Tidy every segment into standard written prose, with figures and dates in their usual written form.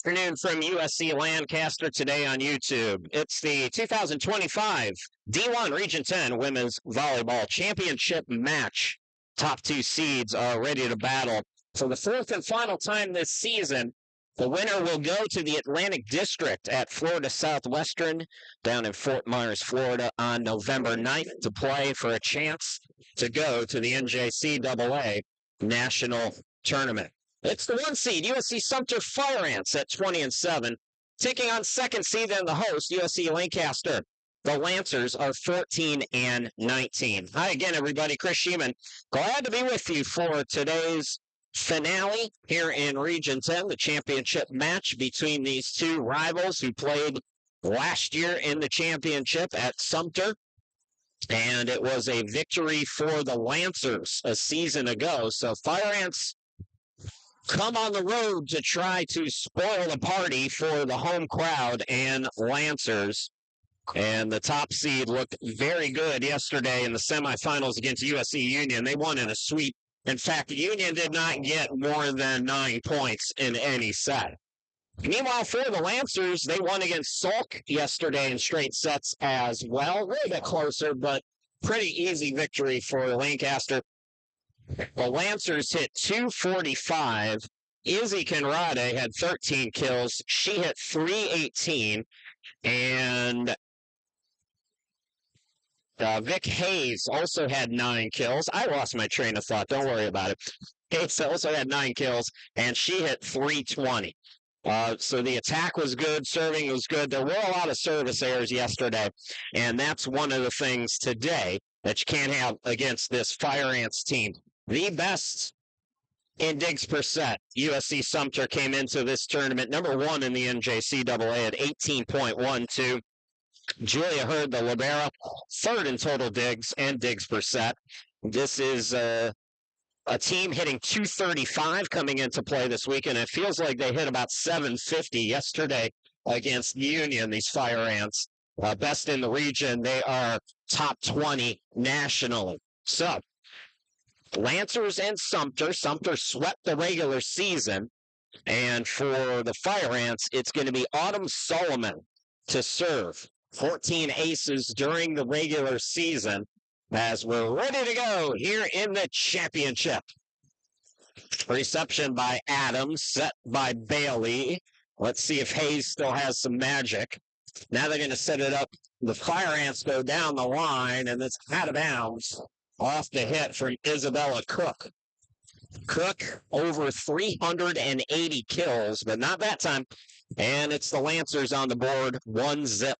Afternoon from USC Lancaster today on YouTube. It's the 2025 D1 Region 10 Women's Volleyball Championship match. Top two seeds are ready to battle. For the fourth and final time this season, the winner will go to the Atlantic District at Florida Southwestern down in Fort Myers, Florida on November 9th to play for a chance to go to the NJCAA National Tournament. It's the one seed, USC Sumter Fire Ants at 20-7, taking on second seed and the host, USC Lancaster. The Lancers are 14-19. Hi again, everybody. Chris Sheeman. Glad to be with you for today's finale here in Region 10, the championship match between these two rivals who played last year in the championship at Sumter. And it was a victory for the Lancers a season ago. So Fire Ants come on the road to try to spoil the party for the home crowd and Lancers. And the top seed looked very good yesterday in the semifinals against USC Union. They won in a sweep. In fact, Union did not get more than 9 points in any set. Meanwhile, for the Lancers, they won against Salk yesterday in straight sets as well. A little bit closer, but pretty easy victory for Lancaster. The Lancers hit 245. Izzy Conrade had 13 kills. She hit 318. And Vic Hayes also had 9 kills. I lost my train of thought. Don't worry about it. Hayes also had 9 kills, and she hit 320. So the attack was good. Serving was good. There were a lot of service errors yesterday, and that's one of the things today that you can't have against this Fire Ants team. The best in digs per set. USC Sumter came into this tournament number 1 in the NJCAA at 18.12. Julia Hurd, the libero, third in total digs and digs per set. This is a team hitting 235 coming into play this week, and it feels like they hit about 750 yesterday against Union, these Fire Ants. Best in the region. They are top 20 nationally. So, Lancers and Sumter. Sumter swept the regular season. And for the Fire Ants, it's going to be Autumn Solomon to serve. 14 aces during the regular season as we're ready to go here in the championship. Reception by Adams, set by Bailey. Let's see if Hayes still has some magic. Now they're going to set it up. The Fire Ants go down the line, and it's out of bounds. Off the hit from Isabella Cook. Cook over 380 kills, but not that time. And it's the Lancers on the board, 1-0.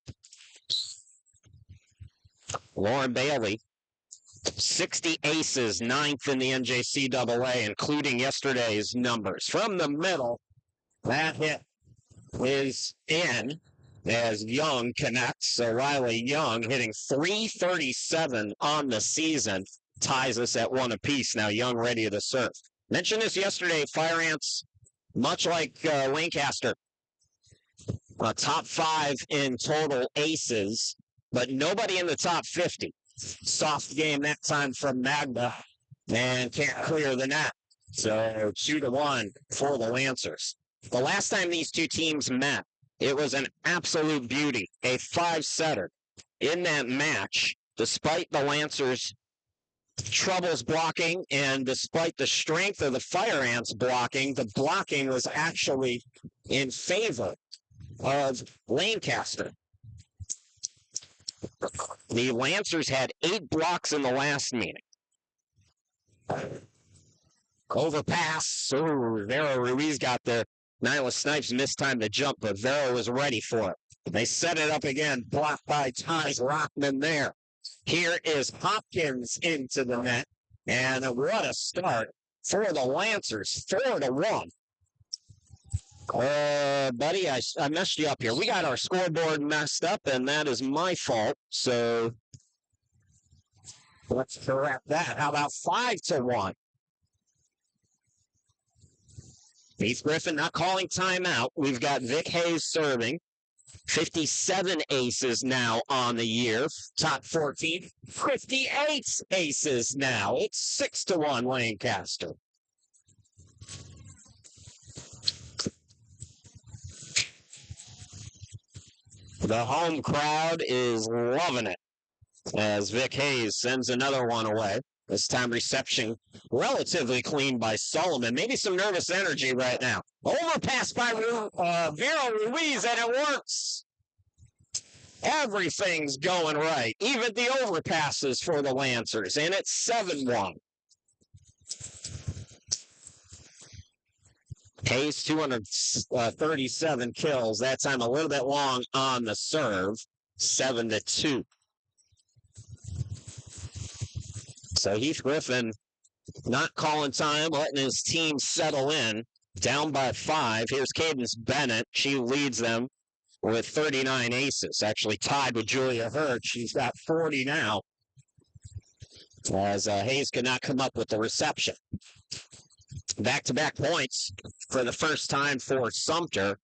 Lauren Bailey, 60 aces, 9th in the NJCAA, including yesterday's numbers. From the middle, that hit is in as Young connects. So Riley Young hitting 337 on the season, ties us at 1 apiece. Now Young ready to serve. Mentioned this yesterday, Fire Ants, much like Lancaster, top 5 in total aces, but nobody in the top 50. Soft game that time from Magda, and can't clear the net. So 2-1 for the Lancers. The last time these two teams met, it was an absolute beauty, a 5-setter. In that match, despite the Lancers' troubles blocking and despite the strength of the Fire Ants blocking, the blocking was actually in favor of Lancaster. The Lancers had 8 blocks in the last meeting. Overpass. Vera Ruiz got there. Nyla Snipes missed time to jump, but Vera was ready for it. They set it up again, blocked by Ties Rockman there. Here is Hopkins into the net, and what a start for the Lancers, 4-1. Buddy, I messed you up here. We got our scoreboard messed up, and that is my fault. So let's correct that. How about 5-1? Heath Griffin not calling timeout. We've got Vic Hayes serving. 57 aces now on the year. Top 14. 58 aces now. It's 6-1 Lancaster. The home crowd is loving it as Vic Hayes sends another one away. This time reception relatively clean by Solomon. Maybe some nervous energy right now. Overpass by Vera Ruiz, and it works. Everything's going right. Even the overpasses for the Lancers, and it's 7-1. Hayes, 237 kills. That time a little bit long on the serve. 7-2. So Heath Griffin not calling time, letting his team settle in. Down by 5. Here's Cadence Bennett. She leads them with 39 aces. Actually tied with Julia Hurd. She's got 40 now. As Hayes could not come up with the reception. Back-to-back points for the first time for Sumter.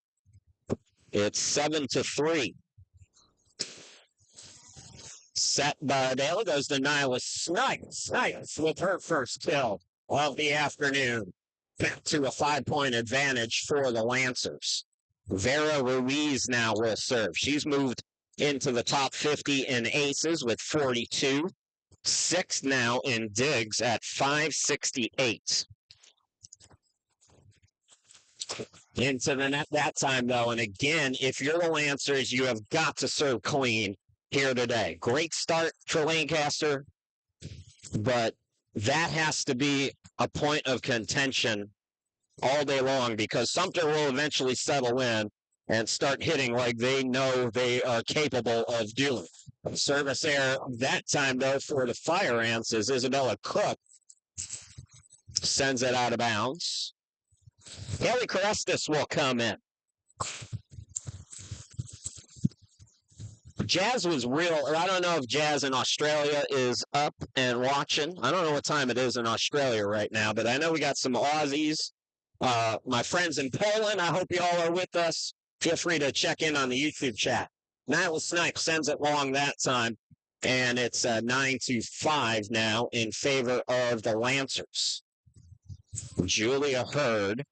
It's 7-3. Set by Bailey goes to Nyla Snipes. Snipes with her first kill of the afternoon. Back to a 5-point advantage for the Lancers. Vera Ruiz now will serve. She's moved into the top 50 in aces with 42. 6th now in digs at 568. Into the net that time, though. And again, if you're the Lancers, you have got to serve clean here today. Great start for Lancaster, but that has to be a point of contention all day long because Sumter will eventually settle in and start hitting like they know they are capable of doing. Service error that time, though, for the Fire Ants is Isabella Cook. Sends it out of bounds. Haley Carestis will come in. Jazz was real, or I don't know if Jazz in Australia is up and watching. I don't know what time it is in Australia right now, but I know we got some Aussies. My friends in Poland, I hope you all are with us. Feel free to check in on the YouTube chat. Nyla Snipe sends it long that time, and it's 9-5 now in favor of the Lancers. Julia Hurd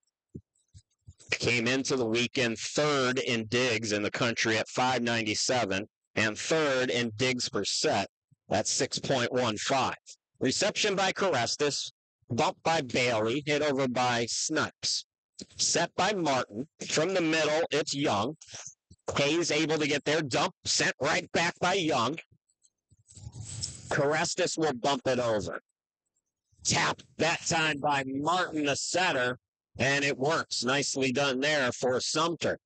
came into the weekend 3rd in digs in the country at 597 and 3rd in digs per set at 6.15. Reception by Carestis, bump by Bailey, hit over by Snipes. Set by Martin. From the middle, it's Young. Hayes able to get there. Dump sent right back by Young. Carestis will bump it over. Tap that time by Martin, the setter, and it works. Nicely done there for Sumter.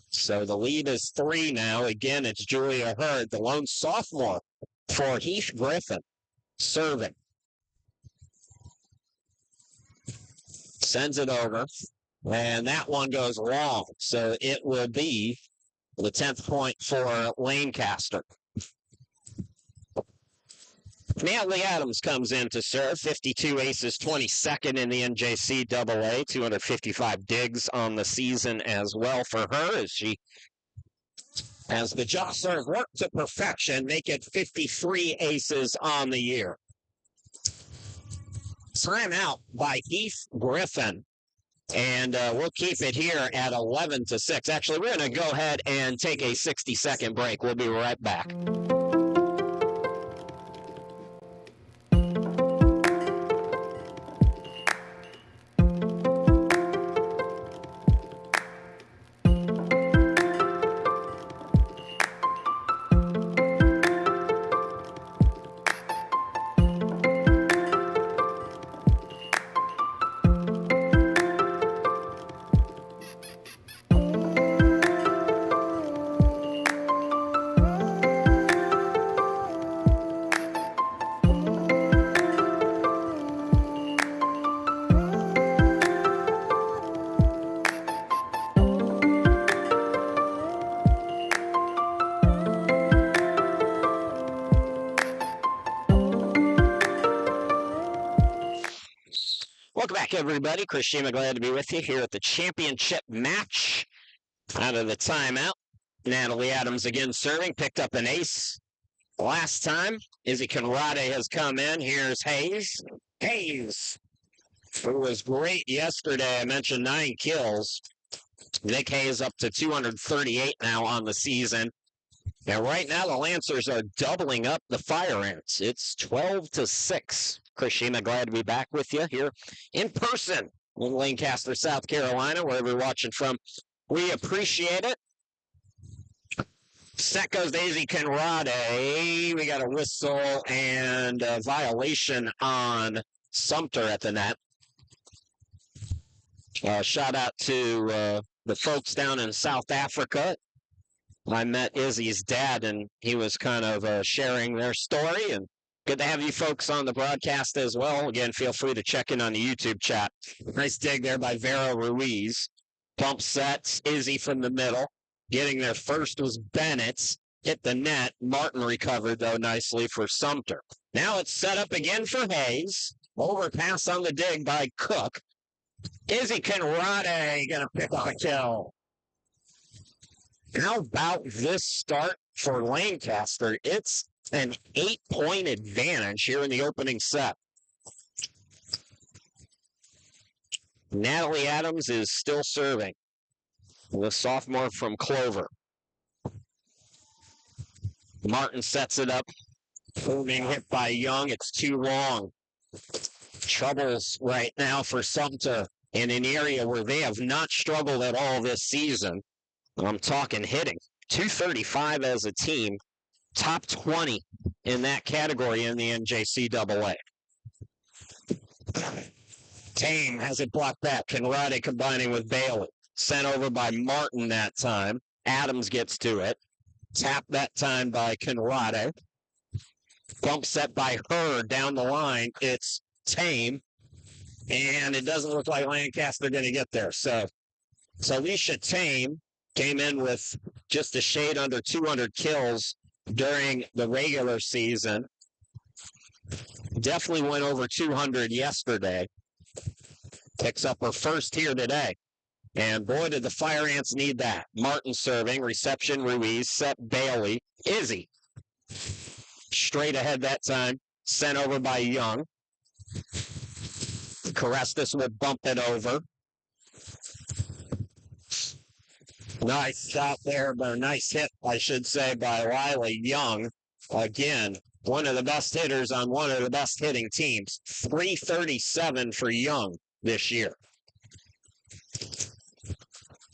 So the lead is 3 now. Again, it's Julia Hurd, the lone sophomore for Heath Griffin, serving. Sends it over, and that one goes long. So it will be the 10th point for Lancaster. Natalie Adams comes in to serve. 52 aces, 22nd in the NJCAA. 255 digs on the season as well for her as she has the jaw serve work to perfection, make it 53 aces on the year. Timeout by Heath Griffin. And we'll keep it here at 11-6. Actually, we're going to go ahead and take a 60-second break. We'll be right back. Welcome back, everybody. Chris Shima, glad to be with you here at the championship match. Out of the timeout, Natalie Adams again serving, picked up an ace. Last time, Izzy Conrade has come in. Here's Hayes. Hayes, who was great yesterday. I mentioned 9 kills. Nick Hayes up to 238 now on the season. And right now, the Lancers are doubling up the Fire Ants. It's 12-6. Chris Shima, glad to be back with you here in person in Lancaster, South Carolina, wherever you're watching from. We appreciate it. Set goes Daisy Conrade. We got a whistle and a violation on Sumter at the net. Shout out to the folks down in South Africa. I met Izzy's dad, and he was kind of sharing their story. And good to have you folks on the broadcast as well. Again, feel free to check in on the YouTube chat. Nice dig there by Vera Ruiz. Pump sets, Izzy from the middle. Getting there first was Bennett's. Hit the net. Martin recovered, though, nicely for Sumter. Now it's set up again for Hayes. Overpass on the dig by Cook. Izzy Conrade going to pick up a kill. How about this start for Lancaster? It's an 8-point advantage here in the opening set. Natalie Adams is still serving. The sophomore from Clover. Martin sets it up. Being hit by Young. It's too long. Troubles right now for Sumter in an area where they have not struggled at all this season. I'm talking hitting. 235 as a team. Top 20 in that category in the NJCAA. Tame has it blocked back. Conrade combining with Bailey. Sent over by Martin that time. Adams gets to it. Tapped that time by Conrade. Bump set by her down the line. It's Tame. And it doesn't look like Lancaster going to get there. So Alicia Tame came in with just a shade under 200 kills during the regular season. Definitely went over 200 yesterday. Picks up her first here today. And boy, did the Fire Ants need that. Martin serving, reception Ruiz, set Bailey. Izzy. Straight ahead that time. Sent over by Young. Carestas would bump it over. Nice shot there, but a nice hit, I should say, by Riley Young. Again, one of the best hitters on one of the best hitting teams. 337 for Young this year.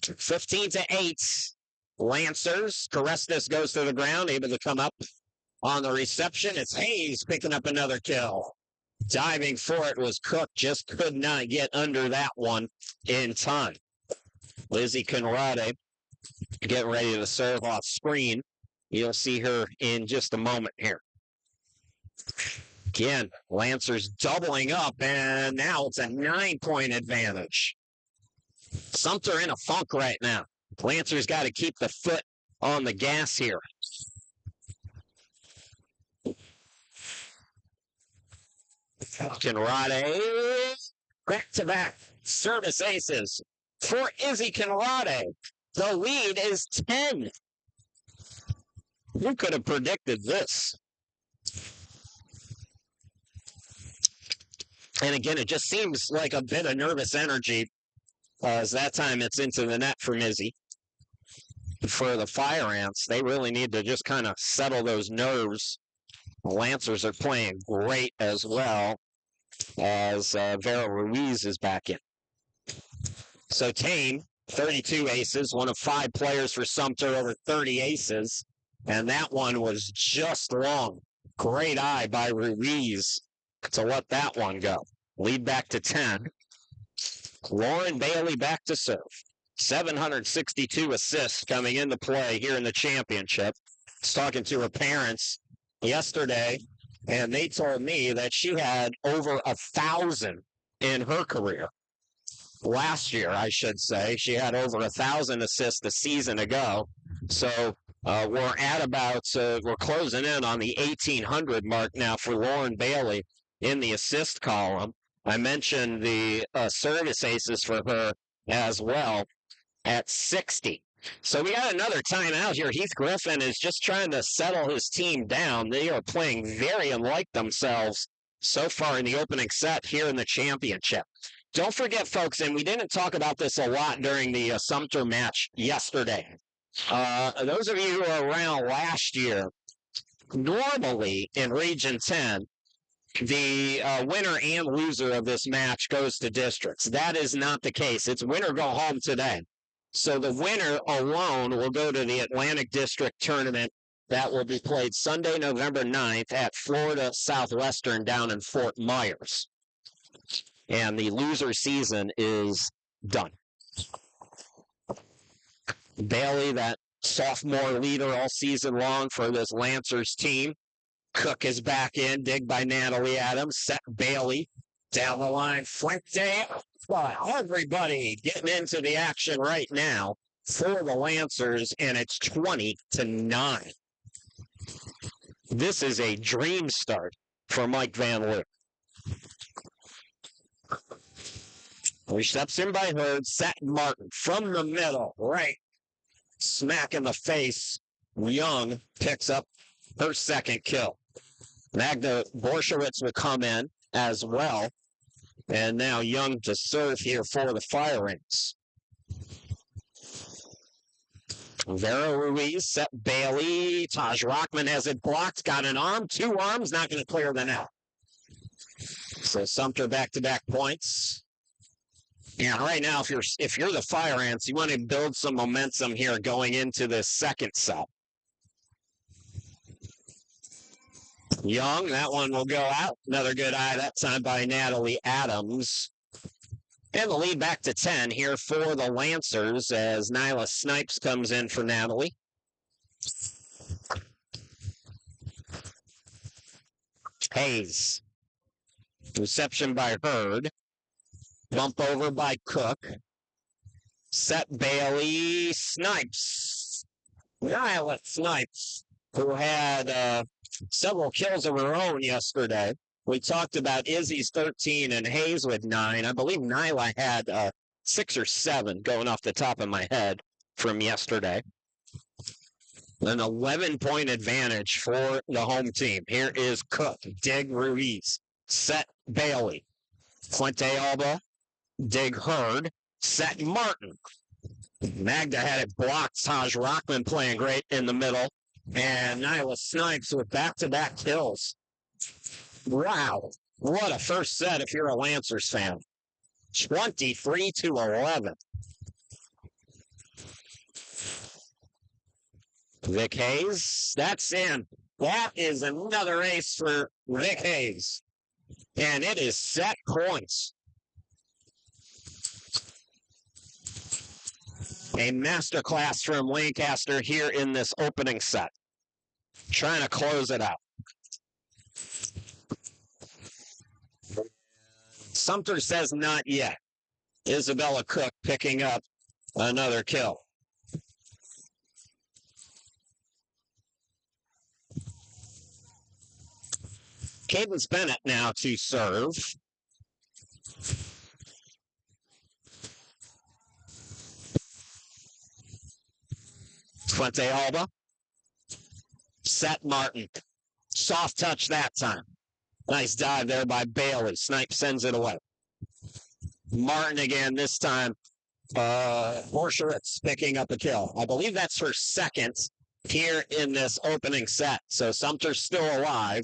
15-8. Lancers. Carestas goes to the ground, able to come up on the reception. It's Hayes picking up another kill. Diving for it was Cook, just could not get under that one in time. Lizzie Conrade getting ready to serve off screen. You'll see her in just a moment here. Again, Lancers doubling up, and now it's a 9-point advantage. Sumter in a funk right now. Lancers got to keep the foot on the gas here. Conrade, back-to-back service aces for Izzy Conrade. The lead is 10. Who could have predicted this? And again, it just seems like a bit of nervous energy as that time it's into the net for Izzy. For the Fire Ants, they really need to just kind of settle those nerves. The Lancers are playing great as well as Vera Ruiz is back in. So Tame, 32 aces, one of 5 players for Sumter over 30 aces. And that one was just long. Great eye by Ruiz to let that one go. Lead back to 10. Lauren Bailey back to serve. 762 assists coming into play here in the championship. I was talking to her parents yesterday, and they told me that she had over 1,000 in her career. Last year, I should say. She had over 1,000 assists a season ago. So we're at about, we're closing in on the 1,800 mark now for Lauren Bailey in the assist column. I mentioned the service aces for her as well at 60. So we got another timeout here. Heath Griffin is just trying to settle his team down. They are playing very unlike themselves so far in the opening set here in the championship. Don't forget, folks, and we didn't talk about this a lot during the Sumter match yesterday. Those of you who were around last year, normally in Region 10, the winner and loser of this match goes to districts. That is not the case. It's winner go home today. So the winner alone will go to the Atlantic District Tournament. That will be played Sunday, November 9th at Florida Southwestern down in Fort Myers. And the loser season is done. Bailey, that sophomore leader all season long for this Lancers team. Cook is back in, dig by Natalie Adams, set Bailey down the line. Fuente, everybody getting into the action right now for the Lancers, and it's 20-9. This is a dream start for Mike Van Leeuwen. Reception by Hurd, set Martin from the middle, right. Smack in the face. Young picks up her second kill. Magda Borshowitz will come in as well. And now Young to serve here for the Fire Ants. Vera Ruiz set Bailey. Taj Rockman has it blocked. Got an arm, two arms, not going to clear the net. So Sumter back-to-back points. Yeah, right now, if you're the Fire Ants, you want to build some momentum here going into the second set. Young, that one will go out. Another good eye that time by Natalie Adams. And the lead back to 10 here for the Lancers as Nyla Snipes comes in for Natalie. Hayes. Reception by Hurd. Bump over by Cook. Set Bailey. Snipes. Nyla Snipes, who had several kills of her own yesterday. We talked about Izzy's 13 and Hayes with 9. I believe Nyla had 6 or 7 going off the top of my head from yesterday. An 11-point advantage for the home team. Here is Cook. Dig Ruiz. Set Bailey. Fuente Alba. Dig Hurd. Set Martin. Magda had it blocked. Taj Rockman playing great in the middle. And Nyla Snipes with back-to-back kills. Wow. What a first set if you're a Lancers fan. 23-11. Vic Hayes, that's in. That is another ace for Vic Hayes. And it is set points. A masterclass from Lancaster here in this opening set. Trying to close it out. Sumter says not yet. Isabella Cook picking up another kill. Cadence Bennett now to serve. Fuente Alba. Set Martin. Soft touch that time. Nice dive there by Bailey. Snipe sends it away. Martin again this time. Borshowitz picking up a kill. I believe that's her second here in this opening set. So Sumter's still alive.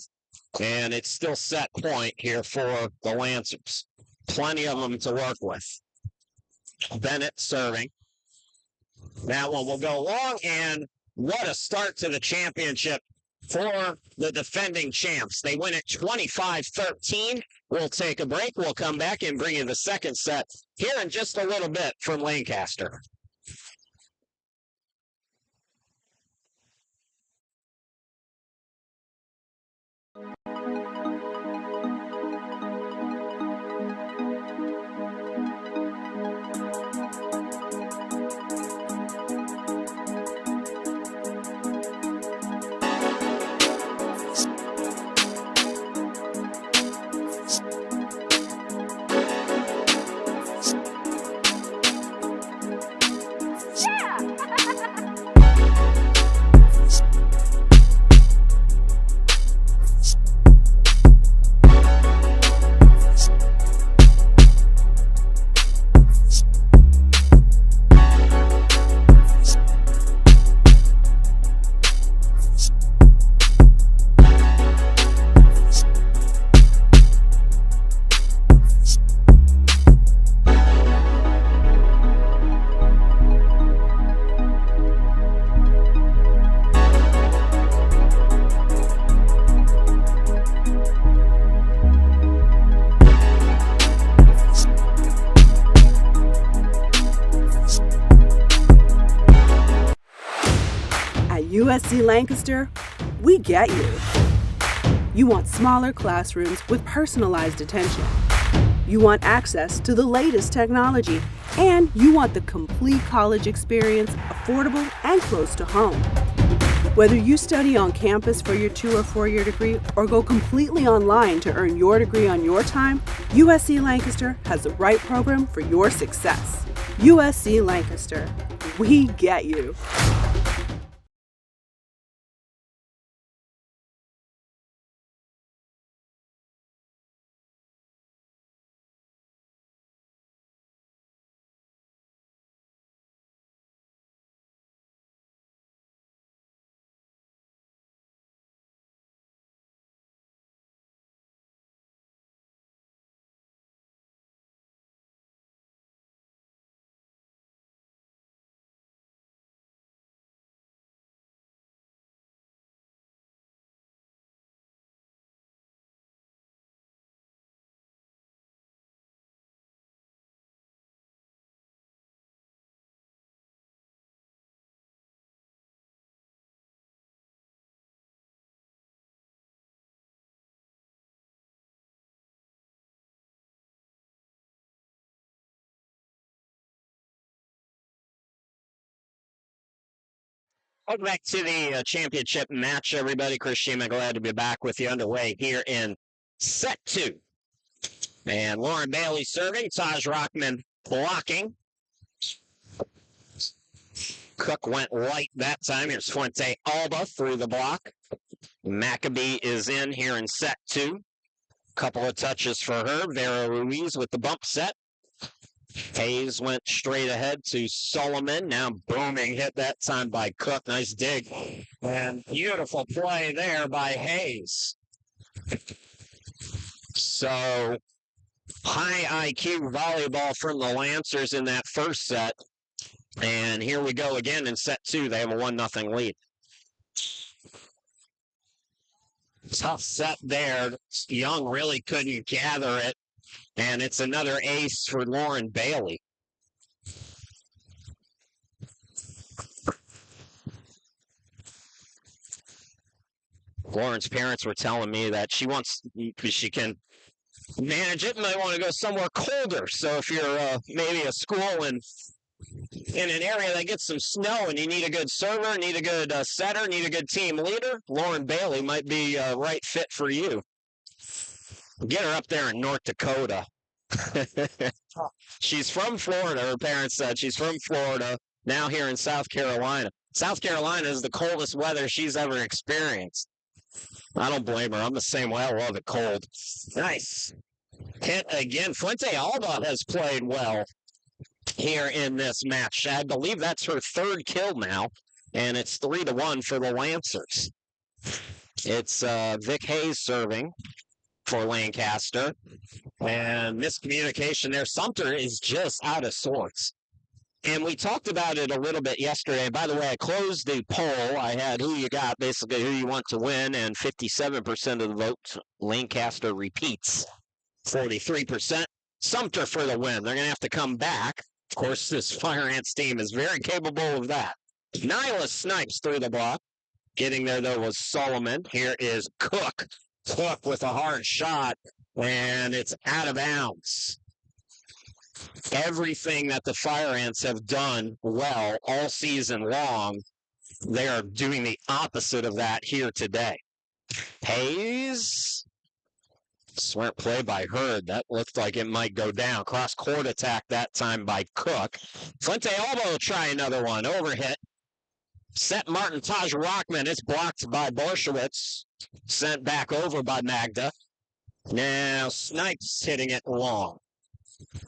And it's still set point here for the Lancers. Plenty of them to work with. Bennett serving. That one will go long, and what a start to the championship for the defending champs. They win it 25-13. We'll take a break. We'll come back and bring you the second set here in just a little bit from Lancaster. USC Lancaster, we get you. You want smaller classrooms with personalized attention. You want access to the latest technology, and you want the complete college experience, affordable and close to home. Whether you study on campus for your 2 or 4-year degree or go completely online to earn your degree on your time, USC Lancaster has the right program for your success. USC Lancaster, we get you. Welcome back to the championship match, everybody. Chris Shima, glad to be back with you underway here in set 2. And Lauren Bailey serving, Taj Rockman blocking. Cook went light that time. Here's Fuente Alba through the block. Maccabee is in here in set 2. Couple of touches for her. Vera Ruiz with the bump set. Hayes went straight ahead to Solomon. Now booming hit that time by Cook. Nice dig. And beautiful play there by Hayes. So high IQ volleyball from the Lancers in that first set. And here we go again in set 2. They have a 1-0 lead. Tough set there. Young really couldn't gather it. And it's another ace for Lauren Bailey. Lauren's parents were telling me that she can manage it, might want to go somewhere colder. So if you're maybe a school in an area that gets some snow and you need a good server, need a good setter, need a good team leader, Lauren Bailey might be a right fit for you. Get her up there in North Dakota. She's from Florida. Her parents said she's from Florida, now here in South Carolina. South Carolina is the coldest weather she's ever experienced. I don't blame her. I'm the same way. I love it cold. Nice. Hit again. Fuente Alba has played well here in this match. I believe that's her 3rd kill now, and it's 3-1 for the Lancers. It's Vic Hayes serving for Lancaster. And miscommunication there. Sumter is just out of sorts. And we talked about it a little bit yesterday. By the way, I closed the poll. I had who you got, basically who you want to win, and 57% of the vote, Lancaster repeats. 43%, Sumter for the win. They're going to have to come back. Of course, this Fire Ants team is very capable of that. Nyla Snipes through the block. Getting there, though, was Solomon. Here is Cook. Cook with a hard shot, and it's out of bounds. Everything that the Fire Ants have done well all season long, they are doing the opposite of that here today. Hayes. Smart play by Hurd. That looked like it might go down. Cross-court attack that time by Cook. Fuente Alba will try another one. Overhit. Set Martin Taj Rockman. It's blocked by Borshowitz. Sent back over by Magda. Now Snipes hitting it long.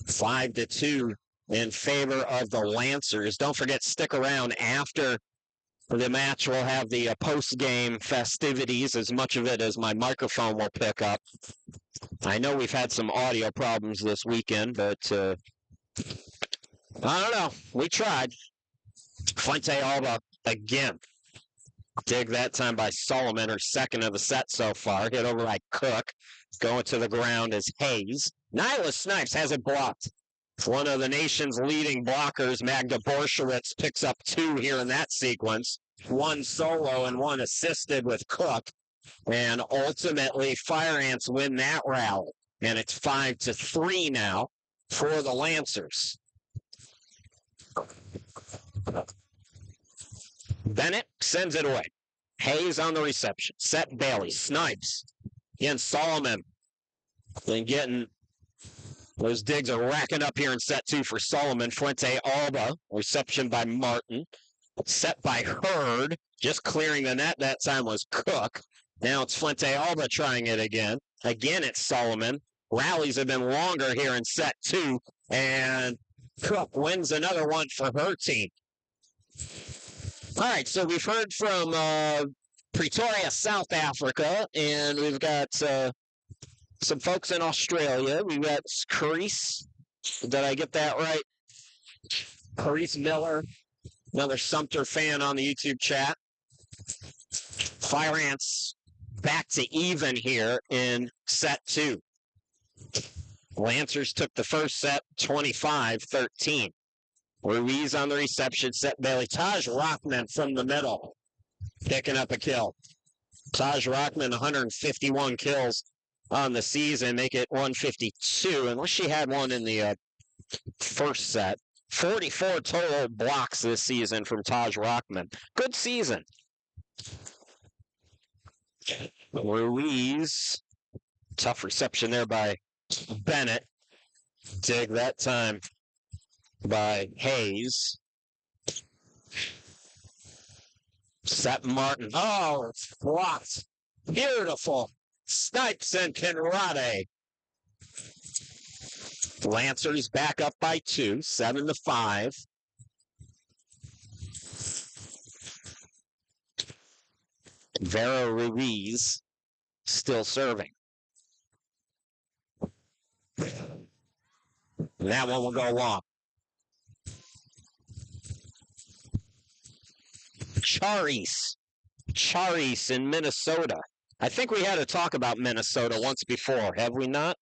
5-2 in favor of the Lancers. Don't forget, stick around after the match. We'll have the post-game festivities, as much of it as my microphone will pick up. I know we've had some audio problems this weekend, but I don't know. We tried. Fuente Alba again. Dig that time by Solomon, her 2nd of the set so far. Hit over by Cook. Going to the ground is Hayes. Nyla Snipes has it blocked. One of the nation's leading blockers, Magda Borshowitz, picks up 2 here in that sequence. one solo and one assisted with Cook. And ultimately, Fire Ants win that rally. And it's 5-3 now for the Lancers. Bennett sends it away. Hayes on the reception. Set Bailey. Snipes. Again, Solomon. Then getting those digs are racking up here in set 2 for Solomon. Fuente Alba. Reception by Martin. Set by Hurd. Just clearing the net that time was Cook. Now it's Fuente Alba trying it again. Again, it's Solomon. Rallies have been longer here in set 2. And Cook wins another one for her team. All right, so we've heard from Pretoria, South Africa, and we've got some folks in Australia. We've got Carice. Did I get that right? Carice Miller, another Sumter fan on the YouTube chat. Fire Ants back to even here in set 2. Lancers took the first set 25-13. Ruiz on the reception, set Bailey. Taj Rockman from the middle, picking up a kill. Taj Rockman, 151 kills on the season, make it 152, unless she had one in the first set. 44 total blocks this season from Taj Rockman. Good season. Ruiz, tough reception there by Bennett. Dig that time by Hayes. Set Martin. Oh, it's blocked. Beautiful. Snipes and Conrade. Lancers back up by 2, 7-5. Vera Ruiz still serving. That one will go long. Charis in Minnesota. I think we had to talk about Minnesota once before, have we not?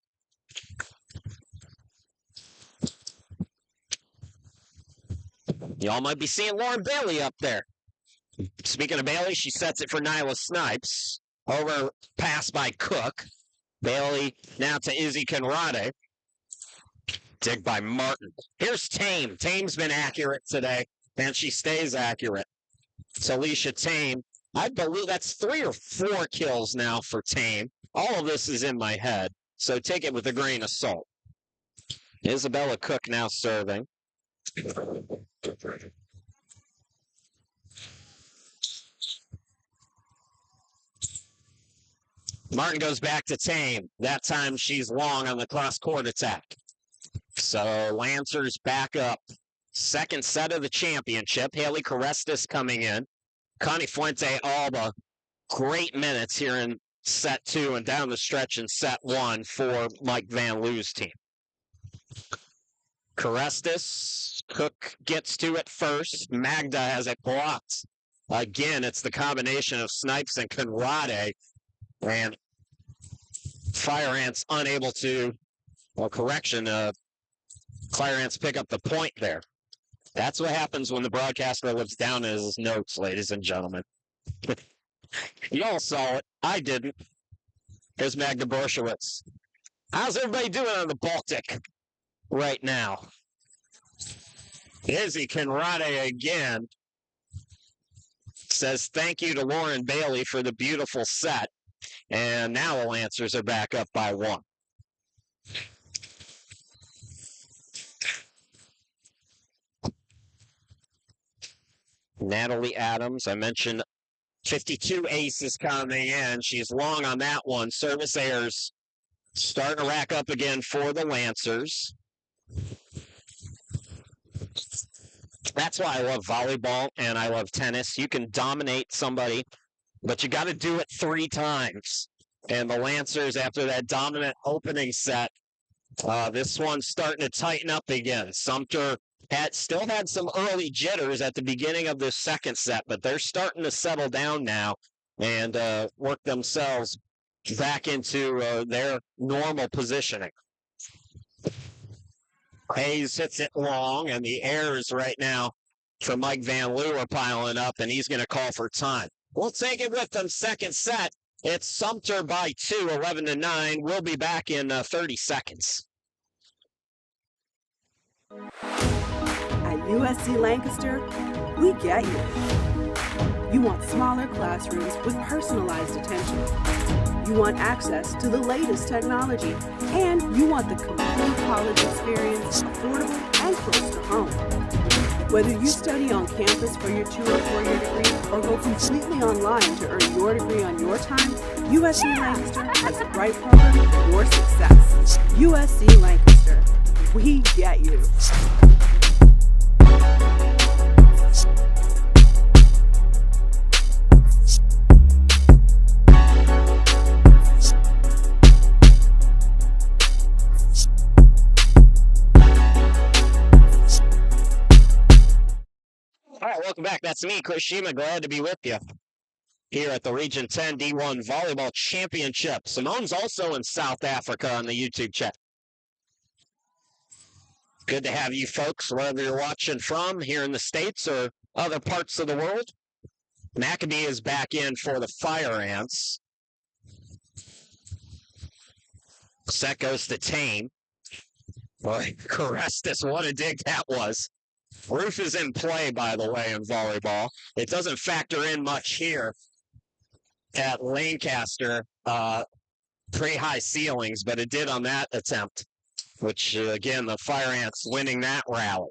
Y'all might be seeing Lauren Bailey up there. Speaking of Bailey, she sets it for Nyla Snipes. Over pass by Cook. Bailey now to Izzy Conrade. Dig by Martin. Here's Tame. Tame's been accurate today, and she stays accurate. So Alicia Tame, I believe that's 3 or 4 kills now for Tame. All of this is in my head, so take it with a grain of salt. Isabella Cook now serving. Martin goes back to Tame. That time she's long on the cross-court attack. So Lancers back up. Second set of the championship. Haley Carestas coming in. Connie Fuente Alba. Great minutes here in set 2 and down the stretch in set 1 for Mike Van Loo's team. Carestas. Cook gets to it first. Magda has it blocked. Again, it's the combination of Snipes and Conrade. And Fire Ants unable to, Fire Ants pick up the point there. That's what happens when the broadcaster lives down in his notes, ladies and gentlemen. You all saw it. I didn't. Here's Magda Borshowitz. How's everybody doing on the Baltic right now? Izzy Conrade again says thank you to Lauren Bailey for the beautiful set. And now the Lancers are back up by 1. Natalie Adams, I mentioned 52 aces coming in. She's long on that one. Service errors starting to rack up again for the Lancers. That's why I love volleyball and I love tennis. You can dominate somebody, but you got to do it 3 times. And the Lancers, after that dominant opening set, this one's starting to tighten up again. Sumter still had some early jitters at the beginning of this second set, but they're starting to settle down now and work themselves back into their normal positioning. Hayes hits it long, and the errors right now for Mike Van Loo are piling up, and he's going to call for time. We'll take it with them. Second set. It's Sumter by 2, 11-9. We'll be back in 30 seconds. At USC Lancaster, we get you. You want smaller classrooms with personalized attention. You want access to the latest technology. And you want the complete college experience affordable and close to home. Whether you study on campus for your 2 or 4-year degree or go completely online to earn your degree on your time, USC Lancaster has the right program for your success. USC Lancaster, we get you. All right, welcome back. That's me, Chris Shima. Glad to be with you here at the Region 10 D1 Volleyball Championship. Simone's also in South Africa on the YouTube chat. Good to have you folks, wherever you're watching from, here in the States or other parts of the world. Maccabee is back in for the Fire Ants. Set goes to Tame. Boy, Carestis, what a dig that was. Roof is in play, by the way, in volleyball. It doesn't factor in much here at Lancaster. Pretty high ceilings, but it did on that attempt, which, again, the Fire Ants winning that rally.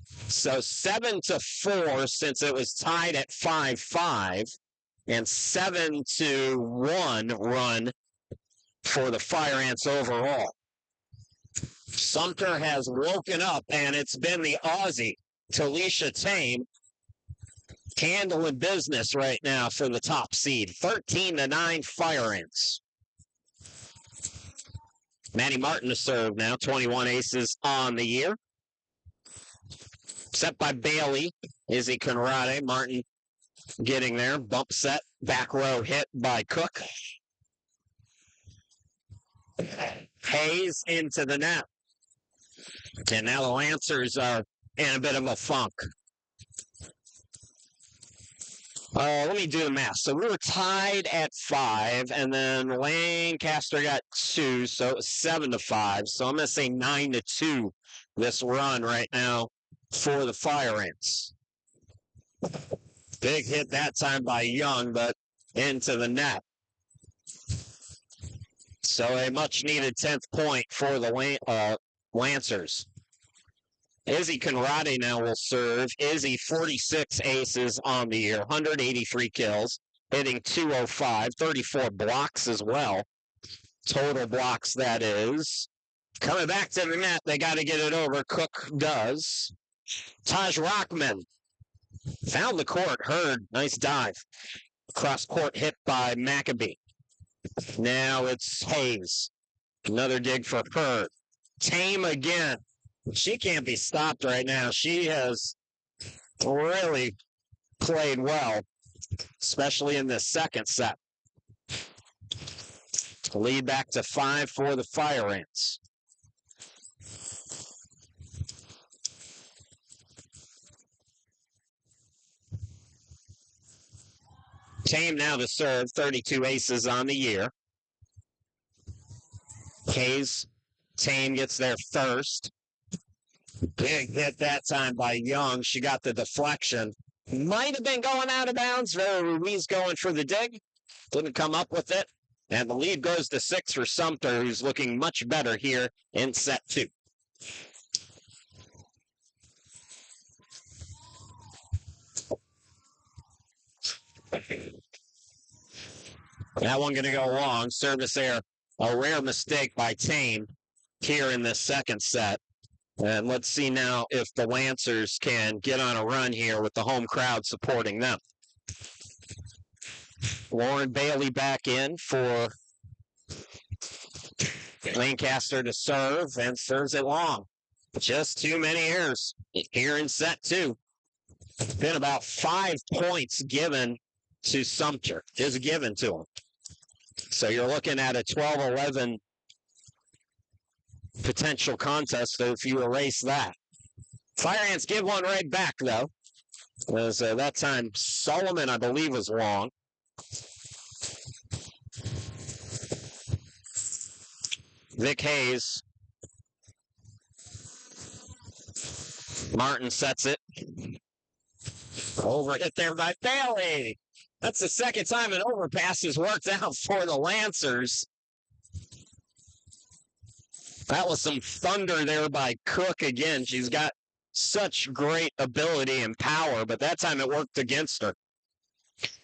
So 7-4 since it was tied at 5-5, and 7-1 run for the Fire Ants overall. Sumter has woken up, and it's been the Aussie, Talisha Tame, handling business right now for the top seed. 13-9 Fire Ants. Maddie Martin to serve now, 21 aces on the year. Set by Bailey, Izzy Conrade. Martin getting there. Bump set, back row hit by Cook. Hayes into the net. And now the Lancers are in a bit of a funk. Let me do the math. So we were tied at 5, and then Lancaster got 2, so it was 7-5. So I'm going to say 9-2 this run right now for the Fire Ants. Big hit that time by Young, but into the net. So a much-needed 10th point for the Lancers. Izzy Conrade now will serve. Izzy, 46 aces on the year, 183 kills, hitting .205, 34 blocks as well. Total blocks, that is. Coming back to the net, they got to get it over. Cook does. Taj Rockman found the court. Hurd, nice dive. Cross court hit by Maccabee. Now it's Hayes. Another dig for Hurd. Tame again. She can't be stopped right now. She has really played well, especially in this second set. Lead back to 5 for the Fire Ants. Tame now to serve, 32 aces on the year. Hayes, Tame gets there first. Big hit that time by Young. She got the deflection. Might have been going out of bounds. Vera Ruiz going for the dig. Didn't come up with it. And the lead goes to 6 for Sumter, who's looking much better here in set 2. That one going to go long. Service error. A rare mistake by Tame here in this second set. And let's see now if the Lancers can get on a run here with the home crowd supporting them. Lauren Bailey back in for Lancaster to serve, and serves it long. Just too many errors here in set 2. Been about 5 points given to Sumter. Just given to them. So you're looking at a 12-11 potential contest if you erase that. Fire Ants give one right back, though. As that time, Solomon, I believe, was long. Vic Hayes. Martin sets it. Overhit there by Bailey. That's the second time an overpass has worked out for the Lancers. That was some thunder there by Cook again. She's got such great ability and power, but that time it worked against her.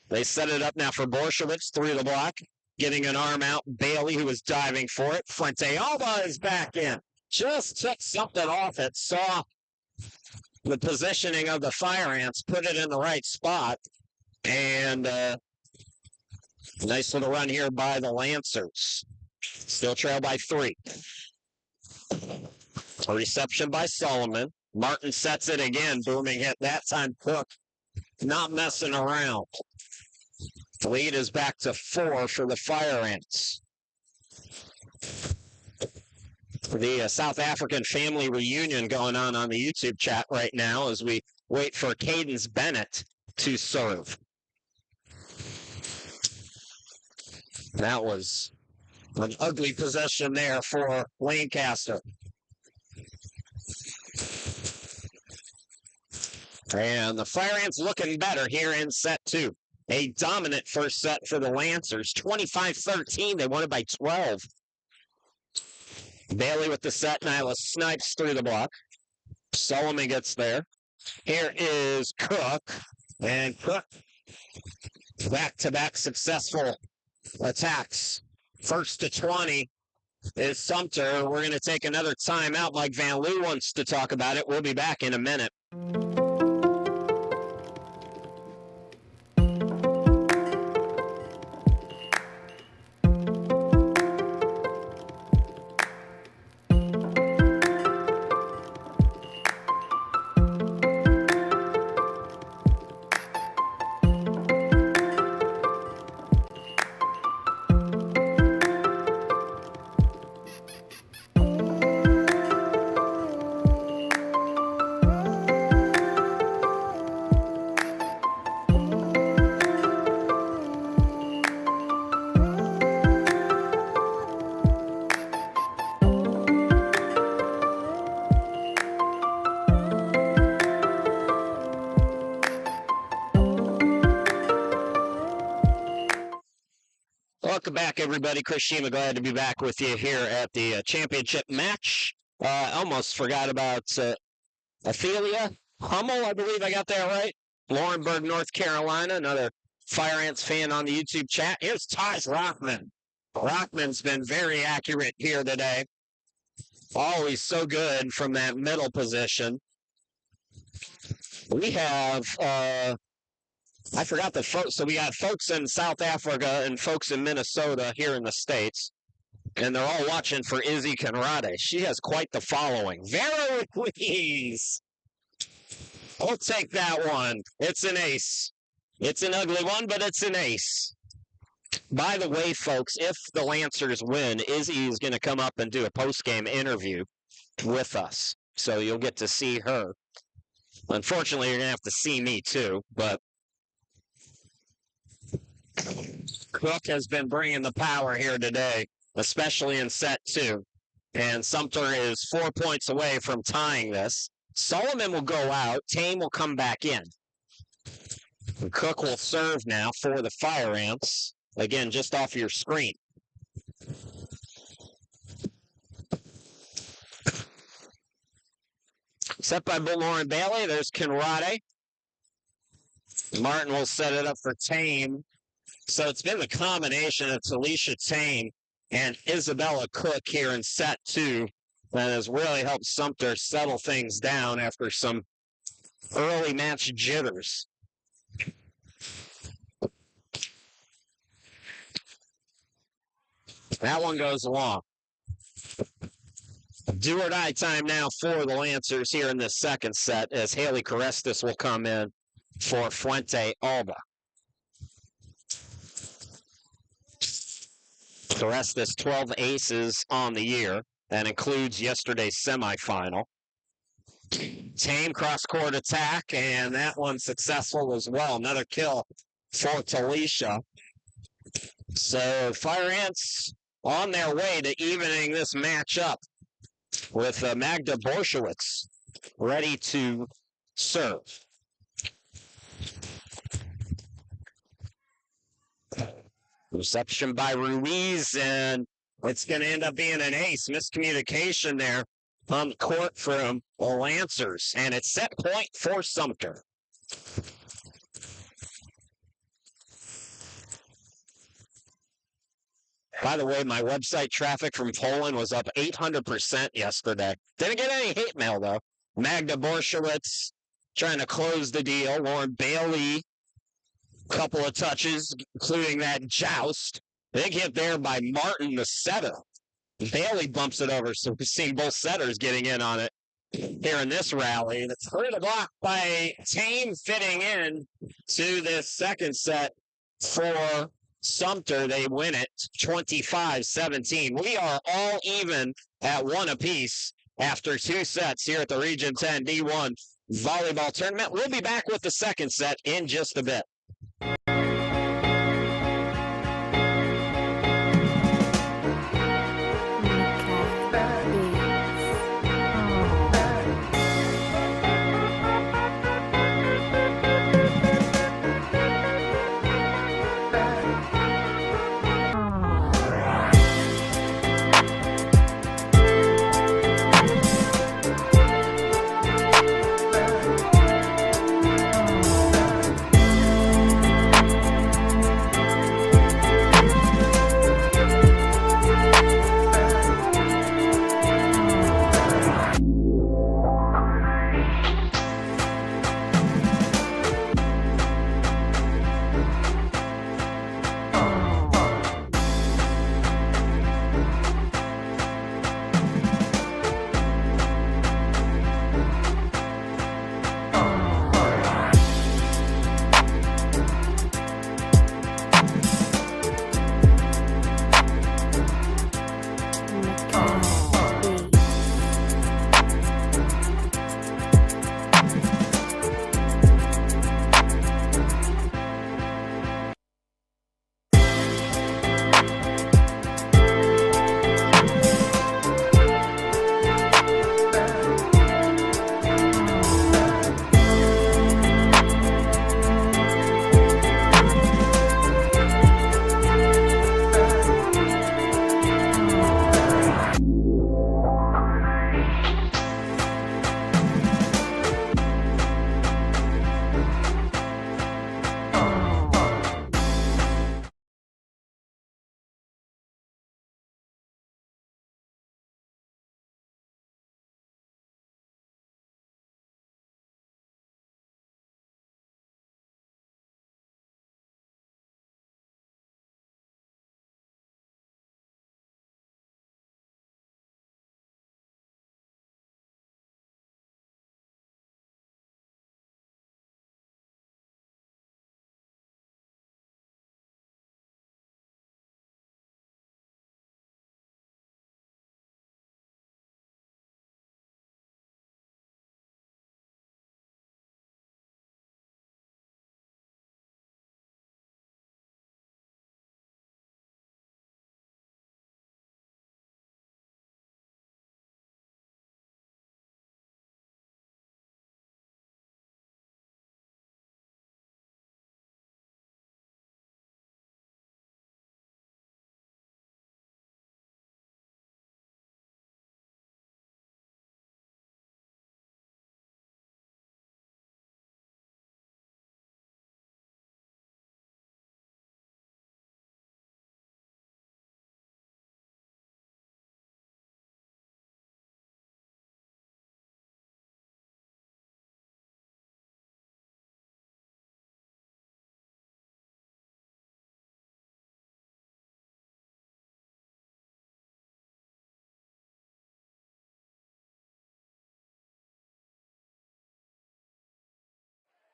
They set it up now for Borshevitz through the block, getting an arm out. Bailey, who was diving for it. Fuente Alba is back in. Just took something off it. Saw the positioning of the Fire Ants, put it in the right spot. And nice little run here by the Lancers. Still trail by 3. A reception by Solomon. Martin sets it again. Booming hit. That time Cook not messing around. The lead is back to 4 for the Fire Ants. The South African family reunion going on the YouTube chat right now as we wait for Cadence Bennett to serve. That was an ugly possession there for Lancaster. And the Fire Ants looking better here in set 2. A dominant first set for the Lancers. 25-13. They won it by 12. Bailey with the set. Nyla snipes through the block. Solomon gets there. Here is Cook. And Cook, back-to-back successful attacks. First to 20 is Sumter. We're going to take another timeout. Mike Van Loo wants to talk about it. We'll be back in a minute. Welcome back, everybody. Chris Shima, glad to be back with you here at the championship match. Almost forgot about Ophelia Hummel, I believe I got that right. Laurinburg, North Carolina, another Fire Ants fan on the YouTube chat. Here's Taj Rockman. Rockman's been very accurate here today. Always so good from that middle position. We have... I forgot the folks. So we got folks in South Africa and folks in Minnesota here in the States. And they're all watching for Izzy Conrade. She has quite the following. Vera Ruiz. I'll take that one. It's an ace. It's an ugly one, but it's an ace. By the way, folks, if the Lancers win, Izzy is going to come up and do a post-game interview with us. So you'll get to see her. Unfortunately, you're going to have to see me too, but Cook has been bringing the power here today, especially in set 2. And Sumter is 4 points away from tying this. Solomon will go out. Tame will come back in. And Cook will serve now for the Fire Ants. Again, just off your screen. Set by Lauren Bailey. There's Conrade. Martin will set it up for Tame. So it's been the combination of Talisha Tame and Isabella Cook here in set 2 that has really helped Sumter settle things down after some early match jitters. That one goes along. Do or die time now for the Lancers here in this second set as Haley Carestis will come in for Fuente Alba. Carestis 12 aces on the year. That includes yesterday's semifinal. Tame cross-court attack, and that one successful as well. Another kill for Talisha. So Fire Ants on their way to evening this match up with Magda Borshowitz ready to serve. Reception by Ruiz, and it's going to end up being an ace. Miscommunication there on the court from the Lancers, and it's set point for Sumter. By the way, my website traffic from Poland was up 800% yesterday. Didn't get any hate mail, though. Magda Borshowitz trying to close the deal. Lauren Bailey, couple of touches, including that joust. Big hit there by Martin, the setter. Bailey bumps it over, so we're seeing both setters getting in on it here in this rally. And it's hurt a block by Tame fitting in to this second set for Sumter. They win it 25-17. We are all even at one apiece after two sets here at the Region 10 D1 Volleyball Tournament. We'll be back with the second set in just a bit.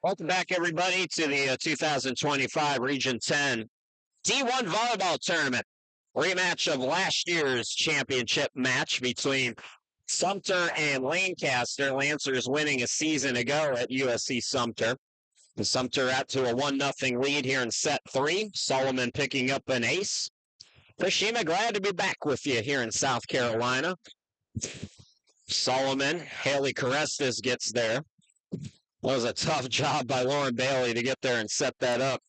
Welcome back, everybody, to the 2025 Region 10 D1 Volleyball Tournament. Rematch of last year's championship match between Sumter and Lancaster. Lancers winning a season ago at USC Sumter. The Sumter out to a 1-0 lead here in set 3. Solomon picking up an ace. Fushima, glad to be back with you here in South Carolina. Solomon, Haley Carestas gets there. That was a tough job by Lauren Bailey to get there and set that up.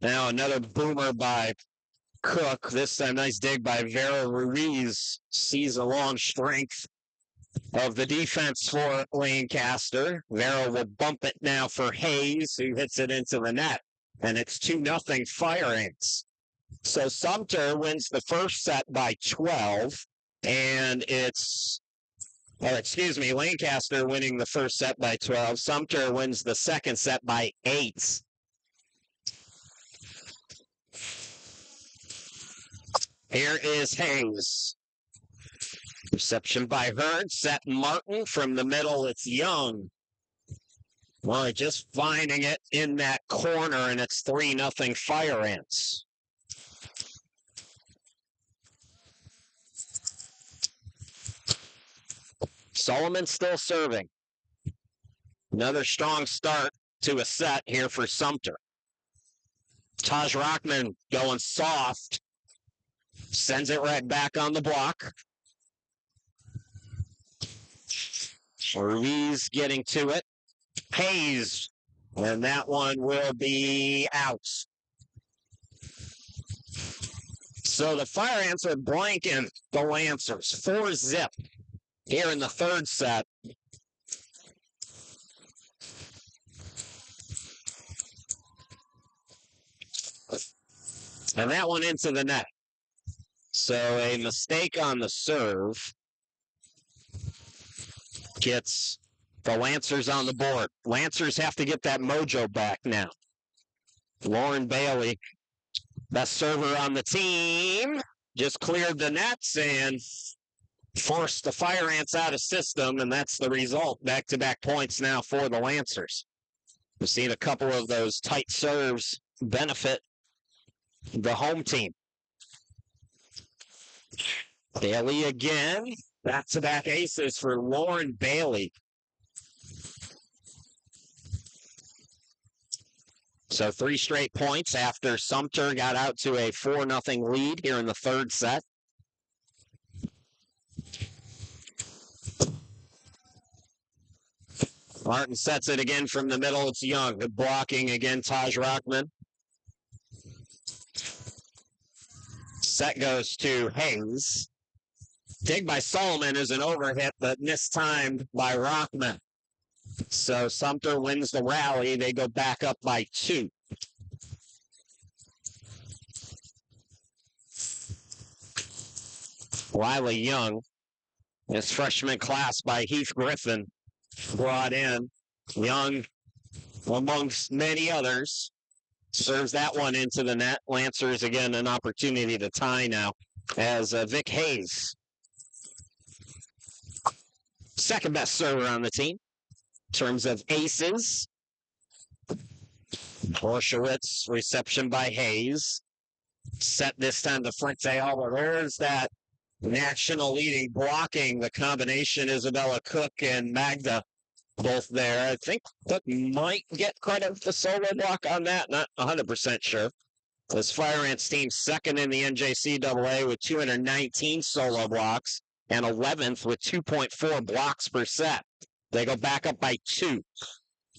Now another boomer by Cook. This time nice dig by Vera Ruiz. Sees a long strength of the defense for Lancaster. Vera will bump it now for Hayes, who hits it into the net. And it's 2-0 Fire Ants. So Sumter wins the first set by 12. And Lancaster winning the first set by 12. Sumter wins the second set by 8. Here is Hayes. Reception by Hearn. Set Martin from the middle. It's Young. Well, just finding it in that corner, and it's 3-0 Fire Ants. Solomon still serving. Another strong start to a set here for Sumter. Taj Rockman going soft. Sends it right back on the block. Ruiz getting to it. Hayes. And that one will be out. So the Fire Ants are blanking the Lancers. 4-0 here in the third set. And that one into the net. So a mistake on the serve gets the Lancers on the board. Lancers have to get that mojo back now. Lauren Bailey, best server on the team, just cleared the nets and forced the Fire Ants out of system, and that's the result. Back-to-back points now for the Lancers. We've seen a couple of those tight serves benefit the home team. Bailey again. Back-to-back aces for Lauren Bailey. So 3 straight points after Sumter got out to a 4-0 lead here in the third set. Martin sets it again from the middle. It's Young. Good blocking again, Taj Rockman. Set goes to Hayes. Dig by Solomon is an overhit, but mistimed by Rockman. So Sumter wins the rally. They go back up by 2. Lila Young, his freshman class by Heath Griffin, brought in. Young, amongst many others, serves that one into the net. Lancers, again, an opportunity to tie now as Vic Hayes, second best server on the team in terms of aces. Borshowitz, reception by Hayes. Set this time to Fuente Alba. There's that national leading blocking. The combination Isabella Cook and Magda both there. I think Cook might get credit for the solo block on that. Not 100% sure. This Fire Ants team second in the NJCAA with 219 solo blocks and 11th with 2.4 blocks per set. They go back up by 2.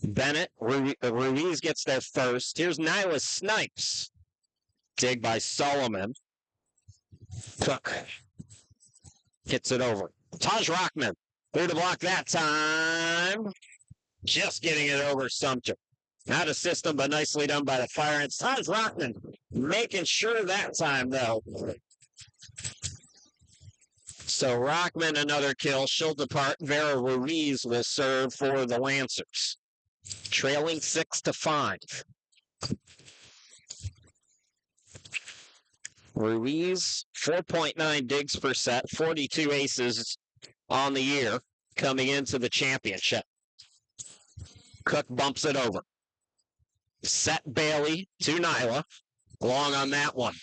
Bennett, Ruiz gets there first. Here's Nyla Snipes. Dig by Solomon. Cook hits it over. Taj Rockman through the block that time. Just getting it over Sumter. Out of system, but nicely done by the Fire Ants. Taj Rockman making sure that time, though. So Rockman, another kill. She'll depart. Vera Ruiz will serve for the Lancers. Trailing 6-5. Ruiz, 4.9 digs per set, 42 aces on the year coming into the championship. Cook bumps it over. Set Bailey to Nyla. Long on that one.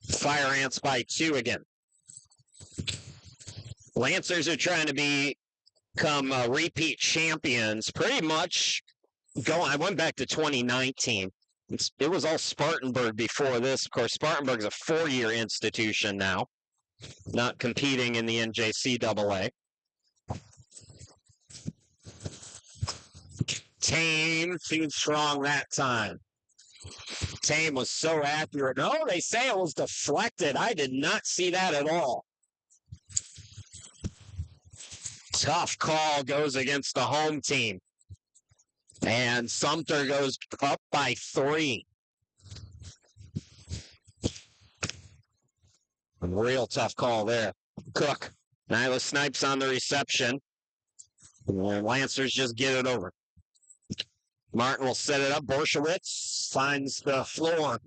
Fire Ants by 2 again. Lancers are trying to become repeat champions. Pretty much I went back to 2019. It was all Spartanburg before this. Of course, Spartanburg's a 4-year institution now, not competing in the NJCAA. Tame too strong that time. Tame was so accurate. No, they say it was deflected. I did not see that at all. Tough call goes against the home team. And Sumter goes up by 3. Real tough call there. Cook. Nyla Snipes on the reception. And Lancers just get it over. Martin will set it up. Borshowitz finds the floor.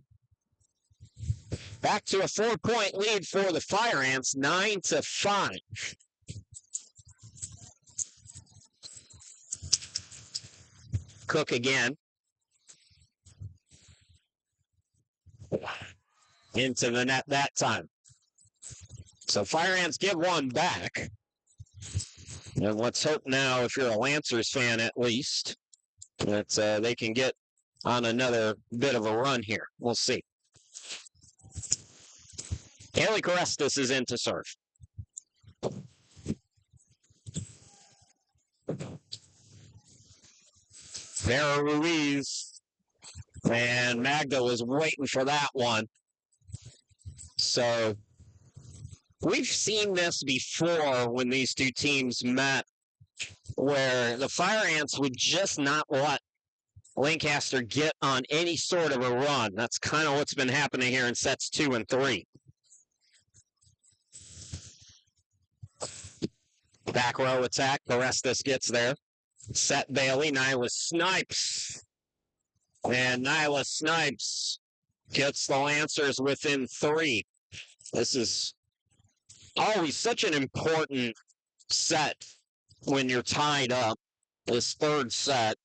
Back to a 4-point lead for the Fire Ants, 9-5. Cook again. Into the net that time. So Fire Ants get one back. And let's hope now, if you're a Lancers fan at least, that they can get on another bit of a run here. We'll see. Haley Carestas is in to serve. Vera Ruiz. And Magda was waiting for that one. So we've seen this before when these two teams met, where the Fire Ants would just not let Lancaster get on any sort of a run. That's kind of what's been happening here in sets 2 and 3. Back row attack. Carestas gets there. Set Bailey. Nyla Snipes. And Nyla Snipes gets the Lancers within 3. This is always such an important set when you're tied up. This third set,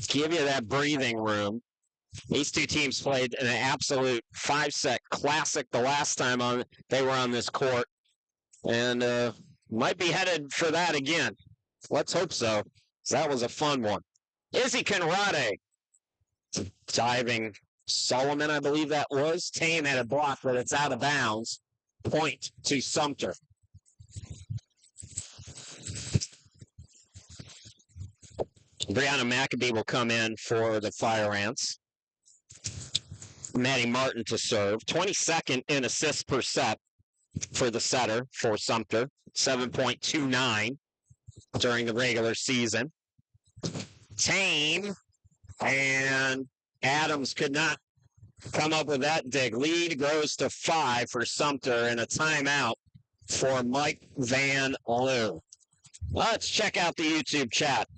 give you that breathing room. These two teams played an absolute 5-set classic the last time they were on this court, and might be headed for that again. Let's hope so. That was a fun one. Izzy Conrade diving Solomon, I believe that was. Tame had a block, but it's out of bounds. Point to Sumter. Brianna McAbee will come in for the Fire Ants. Maddie Martin to serve. 22nd in assists per set for the setter for Sumter. 7.29 during the regular season. Tame and Adams could not come up with that dig. Lead goes to 5 for Sumter and a timeout for Mike Van Loo. Let's check out the YouTube chat.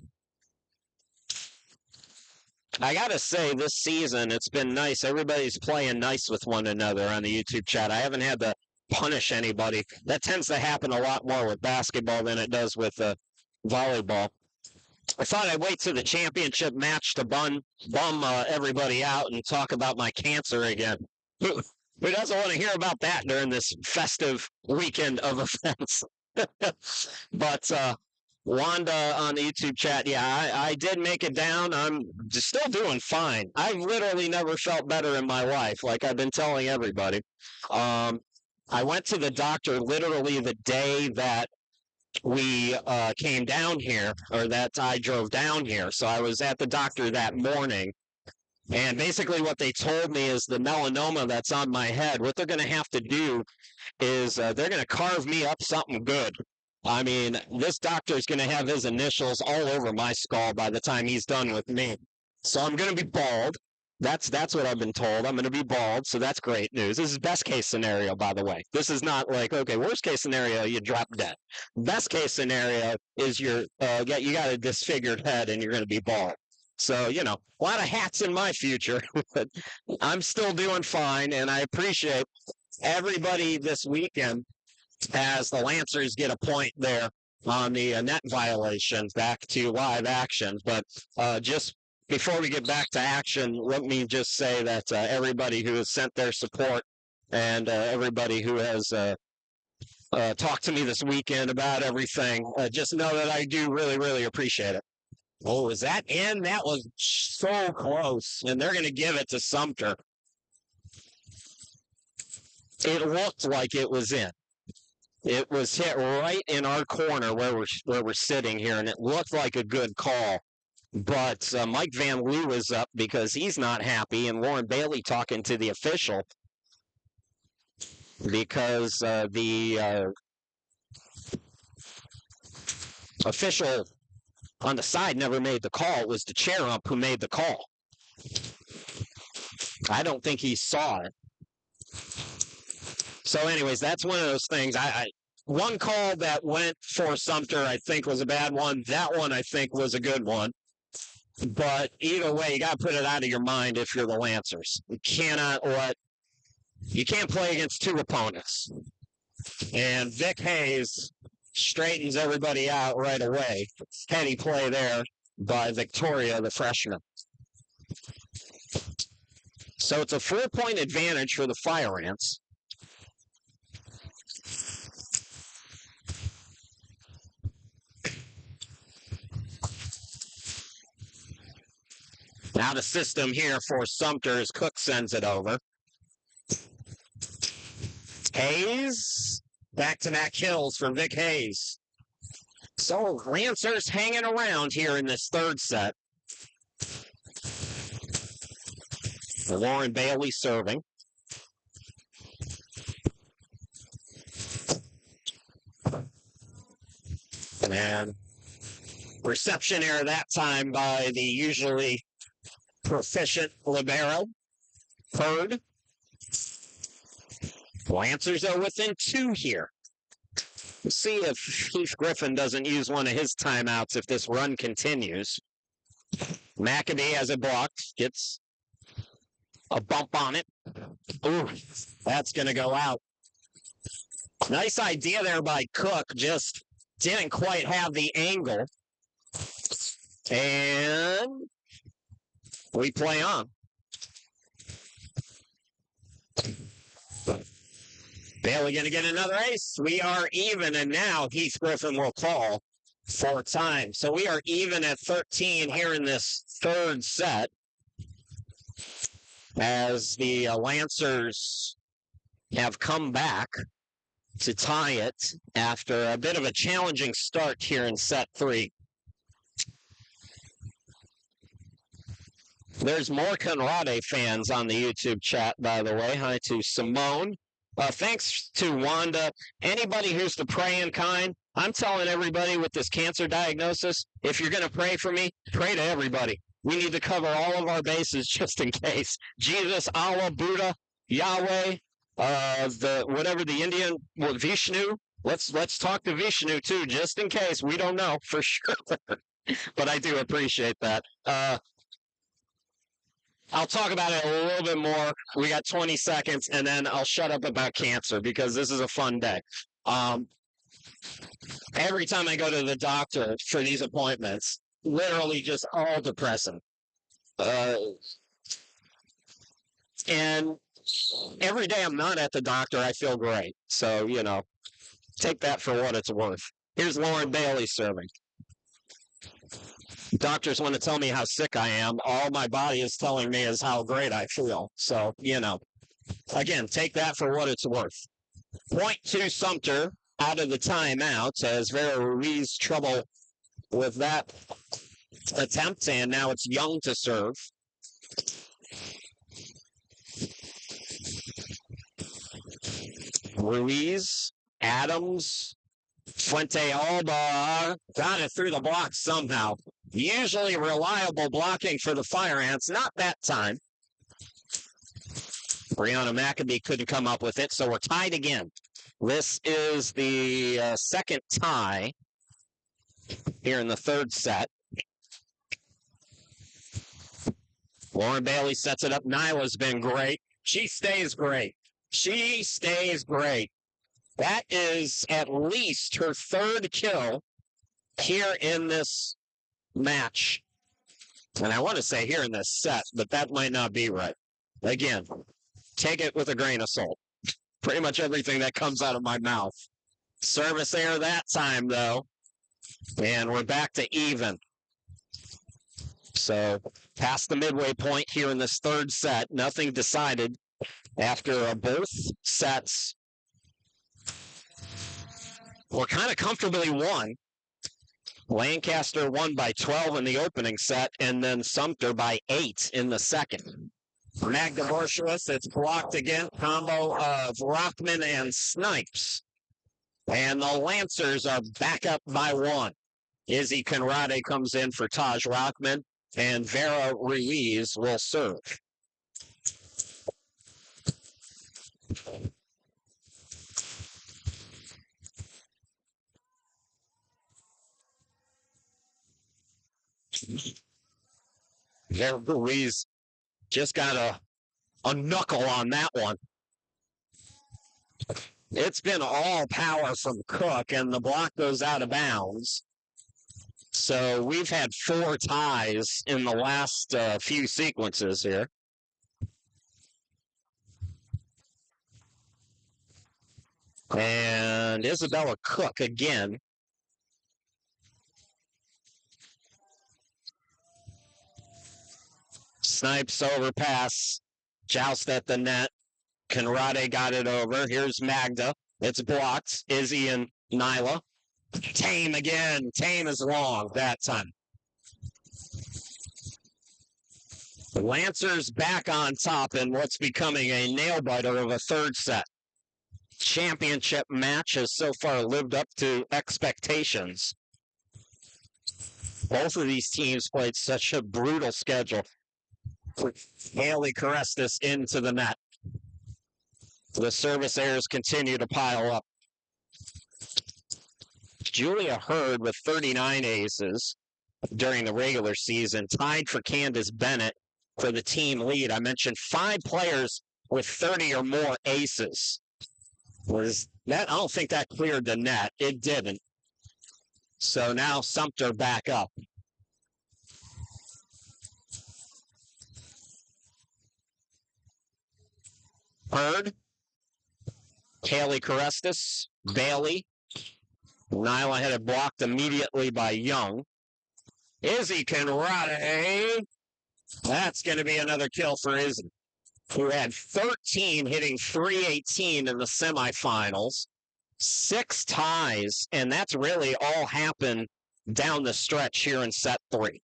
I got to say, this season, it's been nice. Everybody's playing nice with one another on the YouTube chat. I haven't had to punish anybody. That tends to happen a lot more with basketball than it does with volleyball. I thought I'd wait to the championship match to bum everybody out and talk about my cancer again. Who doesn't want to hear about that during this festive weekend of events? But Wanda on the YouTube chat, yeah, I did make it down. I'm still doing fine. I've literally never felt better in my life, like I've been telling everybody. I went to the doctor literally the day that we came down here, or that I drove down here. So I was at the doctor that morning. And basically what they told me is the melanoma that's on my head, what they're going to have to do is they're going to carve me up something good. I mean, this doctor is going to have his initials all over my skull by the time he's done with me. So I'm going to be bald. That's what I've been told. I'm going to be bald, so that's great news. This is best case scenario, by the way. This is not like, okay, worst case scenario, you drop dead. Best case scenario is you got a disfigured head and you're going to be bald. So, a lot of hats in my future, but I'm still doing fine, and I appreciate everybody this weekend as the Lancers get a point there on the net violations back to live action. But just before we get back to action, let me just say that everybody who has sent their support and everybody who has talk to me this weekend about everything. Just know that I do really, really appreciate it. Oh, is that in? That was so close. And they're going to give it to Sumter. It looked like it was in. It was hit right in our corner where we're sitting here, and it looked like a good call. But Mike Van Loo is up because he's not happy, and Lauren Bailey talking to the official because the official on the side never made the call. It was the chair ump who made the call. I don't think he saw it. So anyways, that's one of those things. One call that went for Sumter, I think, was a bad one. That one, I think, was a good one. But either way, you got to put it out of your mind if you're the Lancers. You can't play against two opponents. And Vic Hayes straightens everybody out right away. Heady play there by Victoria, the freshman. So it's a 4-point advantage for the Fire Ants. Now the system here for Sumter as Cook sends it over. Hayes, back-to-back kills for Vic Hayes. So Lancers hanging around here in this third set. Lauren Bailey serving. And reception error that time by the usually proficient libero, Hurd. Lancers are within 2 here. We'll see if Heath Griffin doesn't use one of his timeouts if this run continues. McAbee has it blocked, gets a bump on it. Ooh, that's going to go out. Nice idea there by Cook, just didn't quite have the angle. And we play on. Bailey going to get another ace. We are even, and now Heath Griffin will call for time. So we are even at 13 here in this third set as the Lancers have come back to tie it after a bit of a challenging start here in set 3. There's more Conrade fans on the YouTube chat, by the way. Hi to Simone. Thanks to Wanda. Anybody who's the praying kind, I'm telling everybody with this cancer diagnosis, if you're going to pray for me, pray to everybody. We need to cover all of our bases just in case. Jesus, Allah, Buddha, Yahweh, the Indian, Vishnu. Let's talk to Vishnu too, just in case. We don't know for sure, but I do appreciate that. I'll talk about it a little bit more. We got 20 seconds, and then I'll shut up about cancer because this is a fun day. Every time I go to the doctor for these appointments, literally just all depressing. And every day I'm not at the doctor, I feel great. So, take that for what it's worth. Here's Lauren Bailey serving. Doctors want to tell me how sick I am. All my body is telling me is how great I feel. So, again, take that for what it's worth. Point to Sumter out of the timeout as Vera Ruiz trouble with that attempt, and now it's Young to serve. Ruiz, Adams, Fuente Alba got it through the block somehow. Usually reliable blocking for the Fire Ants. Not that time. Brianna McAbee couldn't come up with it, so we're tied again. This is the second tie here in the third set. Lauren Bailey sets it up. Nyla's been great. She stays great. She stays great. That is at least her third kill here in this match. And I want to say here in this set, but that might not be right. Again, take it with a grain of salt. Pretty much everything that comes out of my mouth Service error that time, though. And we're back to even. So past the midway point here in this third set, nothing decided after both sets were kind of comfortably won. Lancaster won by 12 in the opening set, and then Sumter by 8 in the second. Magda Borshowitz, it's blocked again. Combo of Rockman and Snipes. And the Lancers are back up by 1. Izzy Conrade comes in for Taj Rockman, and Vera Ruiz will serve. Vera Ruiz just got a knuckle on that one. It's been all power from Cook, and the block goes out of bounds. So we've had 4 ties in the last few sequences here. And Isabella Cook again. Snipes overpass. Joust at the net. Conrade got it over. Here's Magda. It's blocked. Izzy and Nyla. Tame again. Tame is long that time. Lancers back on top in what's becoming a nail-biter of a third set. Championship match has so far lived up to expectations. Both of these teams played such a brutal schedule. Haley caressed this into the net. The service errors continue to pile up. Julia Hurd with 39 aces during the regular season, tied for Candace Bennett for the team lead. I mentioned 5 players with 30 or more aces. Was that? I don't think that cleared the net. It didn't. So now Sumter back up. Hurd, Haley Carestis, Bailey. Nyla had it blocked immediately by Young. Izzy Conrade. That's going to be another kill for Izzy, who had 13 hitting 318 in the semifinals. 6 ties, and that's really all happened down the stretch here in set 3.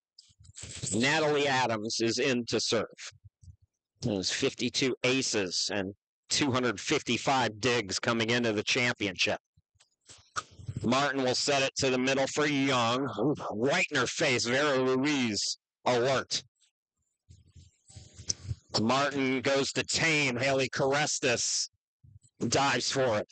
Natalie Adams is in to serve. There's 52 aces and 255 digs coming into the championship. Martin will set it to the middle for Young. Ooh, right in her face. Vera Ruiz alert. Martin goes to Tame. Haley Carestis dives for it.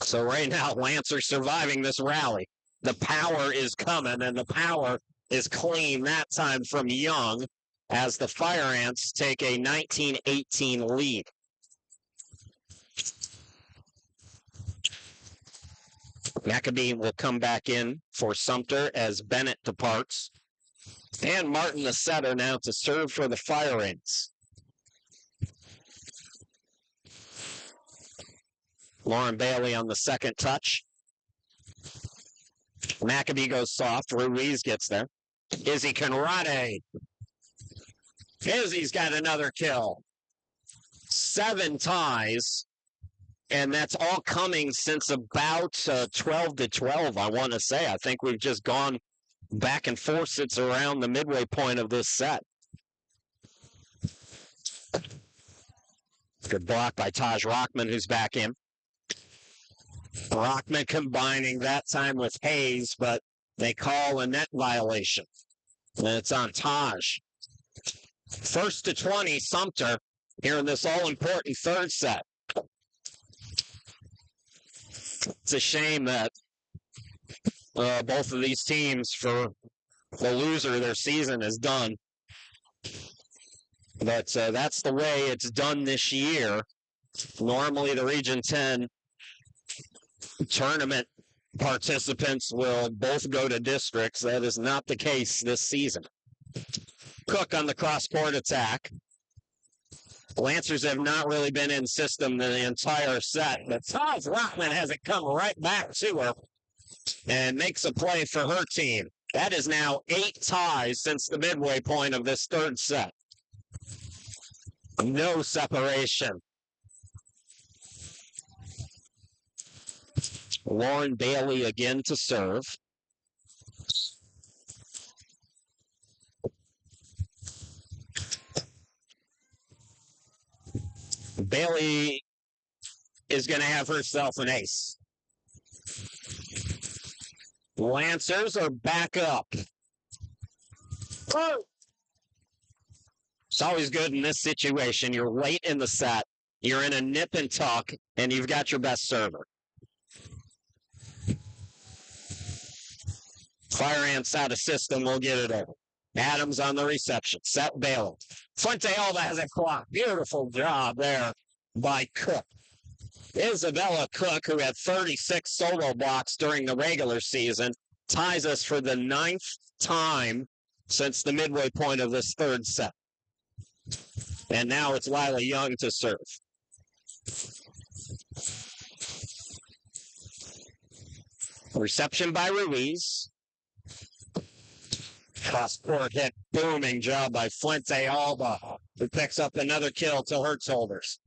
So right now, Lancer surviving this rally. The power is coming, and the power is clean that time from Young as the Fire Ants take a 19-18 lead. Maccabee will come back in for Sumter as Bennett departs. And Martin, the setter, now to serve for the Fire Ants. Lauren Bailey on the second touch. Maccabee goes soft. Ruiz gets there. Izzy Conrade. Izzy's got another kill. 7 ties. And that's all coming since about 12 to 12, I want to say. I think we've just gone back and forth. It's around the midway point of this set. Good block by Taj Rockman, who's back in. Rockman combining that time with Hayes, but they call a net violation. And it's on Taj. First to 20, Sumter, here in this all-important third set. It's a shame that both of these teams, for the loser, their season is done. But that's the way it's done this year. Normally, the Region 10 tournament participants will both go to districts. That is not the case this season. Cook on the cross-court attack. Lancers have not really been in system the entire set, but Taz Rockman has it come right back to her and makes a play for her team. That is now 8 ties since the midway point of this third set. No separation. Lauren Bailey again to serve. Bailey is going to have herself an ace. Lancers are back up. Oh! It's always good in this situation. You're late in the set. You're in a nip and tuck, and you've got your best server. Fire ants out of system. We'll get it over. Adams on the reception. Set Bailey. Fuente Alba has it clocked. Beautiful job there by Cook. Isabella Cook, who had 36 solo blocks during the regular season, ties us for the 9th time since the midway point of this third set. And now it's Lila Young to serve. Reception by Ruiz. Cross-court hit. Booming job by Fuente Alba, who picks up another kill to Hertzholders.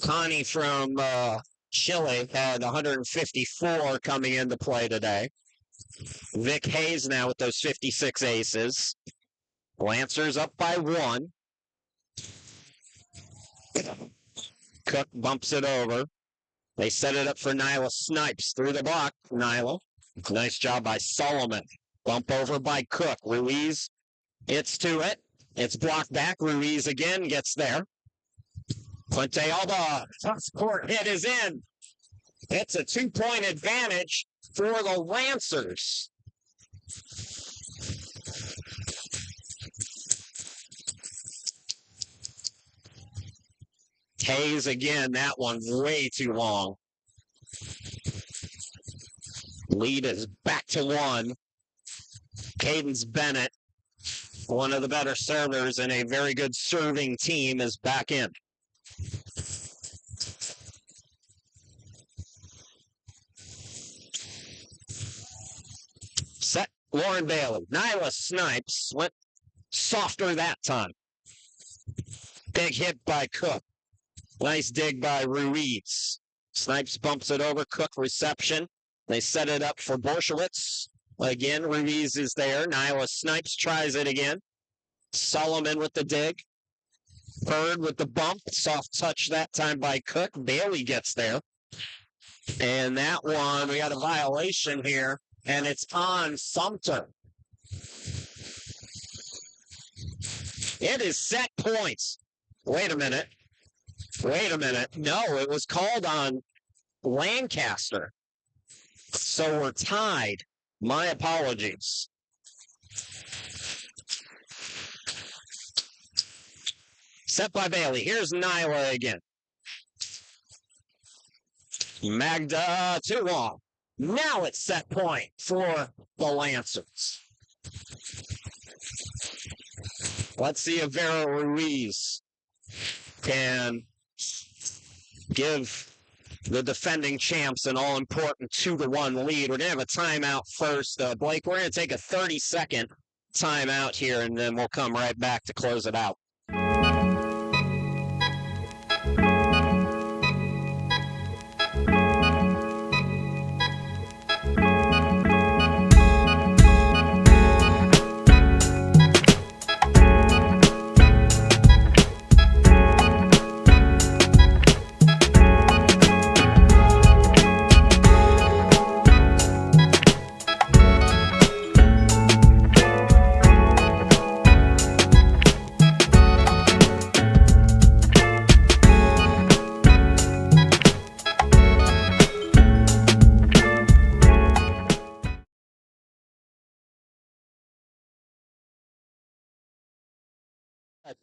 Connie from Chile had 154 coming into play today. Vic Hayes now with those 56 aces. Lancers up by 1. Cook bumps it over. They set it up for Nyla Snipes through the block. Nyla. Nice job by Solomon. Bump over by Cook. Ruiz gets to it. It's blocked back. Ruiz again gets there. Fuente Alba. Court hit is in. It's a 2-point advantage for the Lancers. Hayes again, that one way too long. Lead is back to 1. Cadence Bennett, one of the better servers and a very good serving team, is back in. Set Lauren Bailey. Nyla Snipes went softer that time. Big hit by Cook. Nice dig by Ruiz. Snipes bumps it over. Cook reception. They set it up for Borshowitz. Again, Ruiz is there. Nyla Snipes tries it again. Solomon with the dig. Bird with the bump. Soft touch that time by Cook. Bailey gets there. And that one, we got a violation here, and it's on Sumter. It is set points. Wait a minute. No, it was called on Lancaster. So we're tied. My apologies. Set by Bailey. Here's Nyla again. Magda too long. Now it's set point for the Lancers. Let's see if Vera Ruiz can give the defending champs an all-important 2-1 lead. We're going to have a timeout first. Blake, we're going to take a 30-second timeout here, and then we'll come right back to close it out.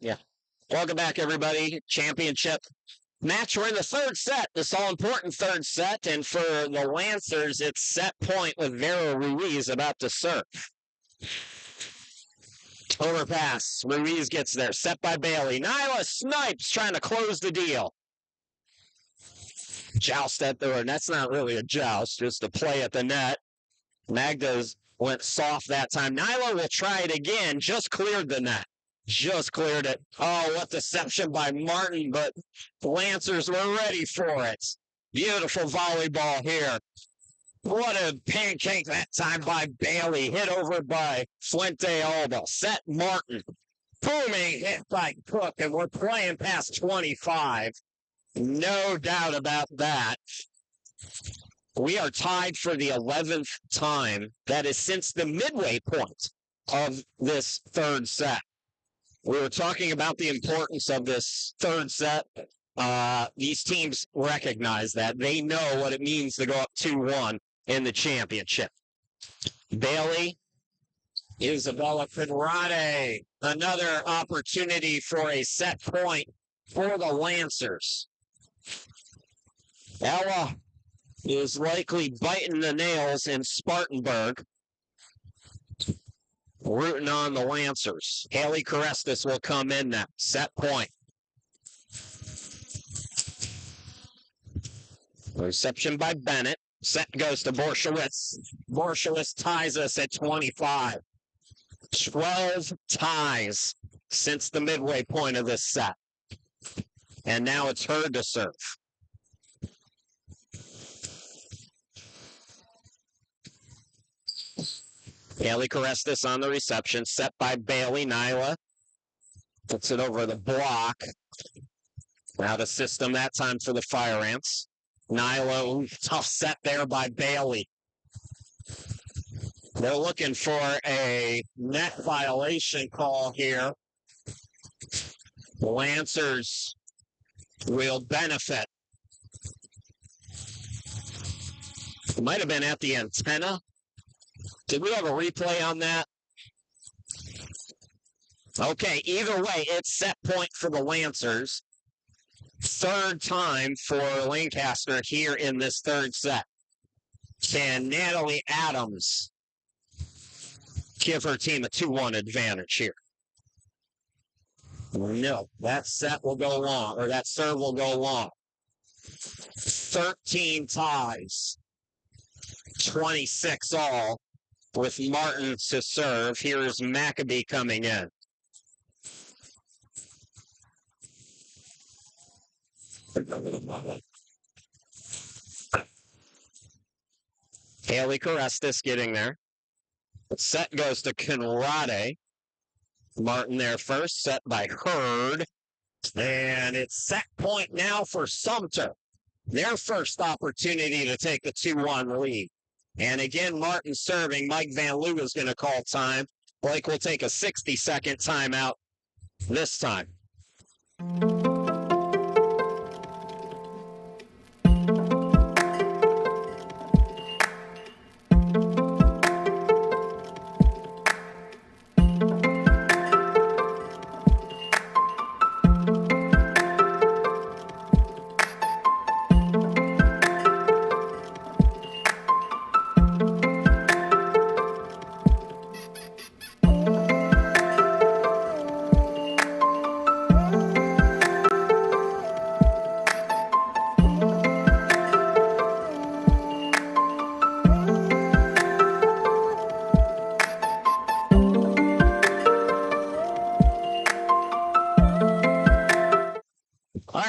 Yeah. Welcome back, everybody. Championship match. We're in the third set, this all-important third set, and for the Lancers, it's set point with Vera Ruiz about to serve. Overpass. Ruiz gets there. Set by Bailey. Nyla snipes, trying to close the deal. Joust at the, and that's not really a joust, just a play at the net. Magda's went soft that time. Nyla will try it again. Just cleared the net. Just cleared it. Oh, what deception by Martin, but the Lancers were ready for it. Beautiful volleyball here. What a pancake that time by Bailey. Hit over by Fuente Alba. Set Martin. Booming hit by Cook, and we're playing past 25. No doubt about that. We are tied for the 11th time. That is since the midway point of this third set. We were talking about the importance of this third set. These teams recognize that. They know what it means to go up 2-1 in the championship. Bailey, Isabella Conrade. Another opportunity for a set point for the Lancers. Ella is likely biting the nails in Spartanburg, rooting on the Lancers. Haley Carestas will come in now. Set point. Reception by Bennett. Set goes to Borshowitz. Borshowitz ties us at 25. 12 ties since the midway point of this set. And now it's her to serve. Haley Carestas on the reception. Set by Bailey. Nyla puts it over the block. Out of system that time for the Fire Ants. Nyla, tough set there by Bailey. They're looking for a net violation call here. The Lancers will benefit. It might have been at the antenna. Did we have a replay on that? Okay, either way, it's set point for the Lancers. Third time for Lancaster here in this third set. Can Natalie Adams give her team a 2-1 advantage here? No, that set will go long, or that serve will go long. 13 ties. 26 all. With Martin to serve. Here is Maccabee coming in. Haley Carestas getting there. Set goes to Conrade. Martin there first. Set by Hurd. And it's set point now for Sumter. Their first opportunity to take the 2-1 lead. And again, Martin serving. Mike Van Loo is going to call time. Blake will take a 60-second timeout this time.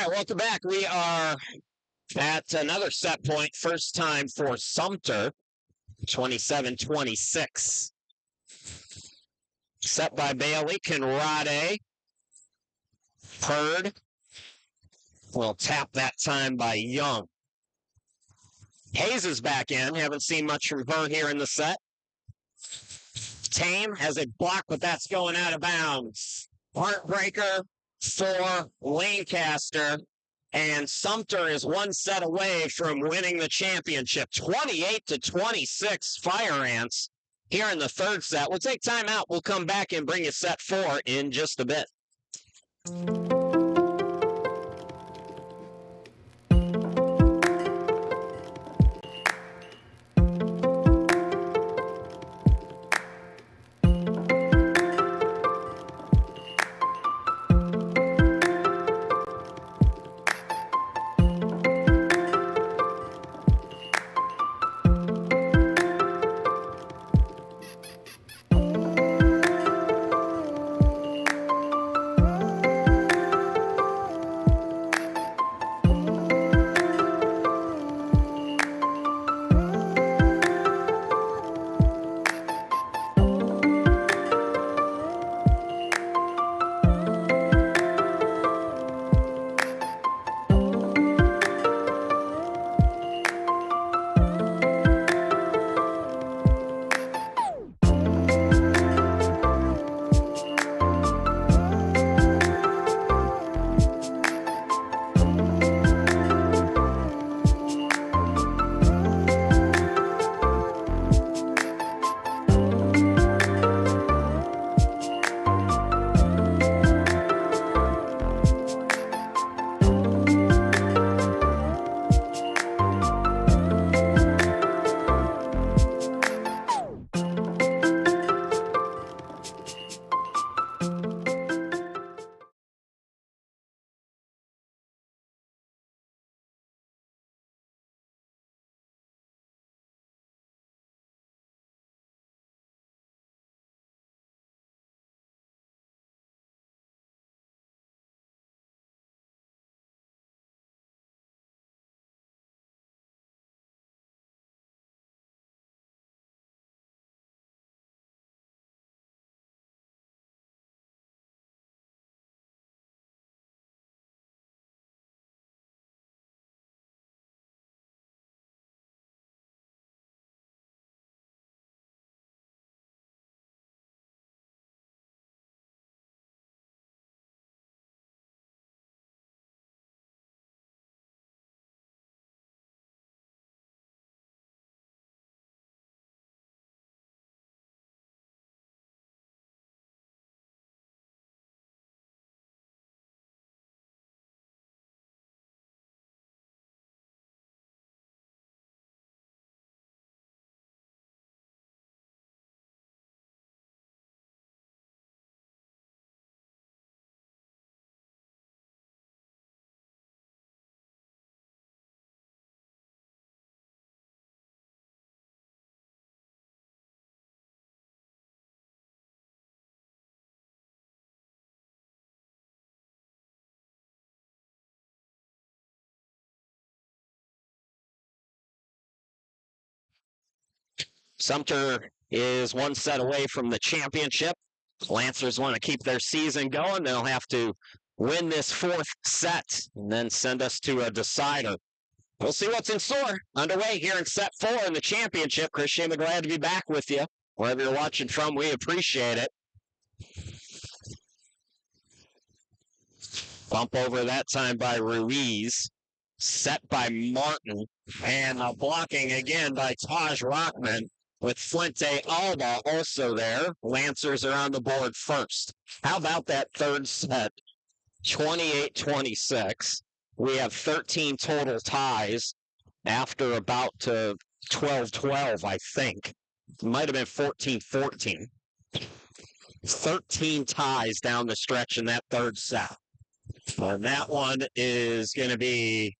Welcome back. We are at another set point. First time for Sumter. 27-26. Set by Bailey. Conrade. Hurd. Will tap that time by Young. Hayes is back in. Haven't seen much from her here in the set. Tame has a block, but that's going out of bounds. Heartbreaker for Lancaster. And Sumter is one set away from winning the championship. 28-26 Fire Ants here in the third set. We'll take time out. We'll come back and bring you set 4 in just a bit. Sumter is one set away from the championship. Lancers want to keep their season going. They'll have to win this fourth set and then send us to a decider. We'll see what's in store. Underway here in set 4 in the championship. Christian, glad to be back with you. Wherever you're watching from, we appreciate it. Bump over that time by Ruiz. Set by Martin. And blocking again by Taj Rockman with Fuente Alba also there. Lancers are on the board first. How about that third set? 28-26. We have 13 total ties after about 12-12, I think. It might have been 14-14. 13 ties down the stretch in that third set. And that one is going to be,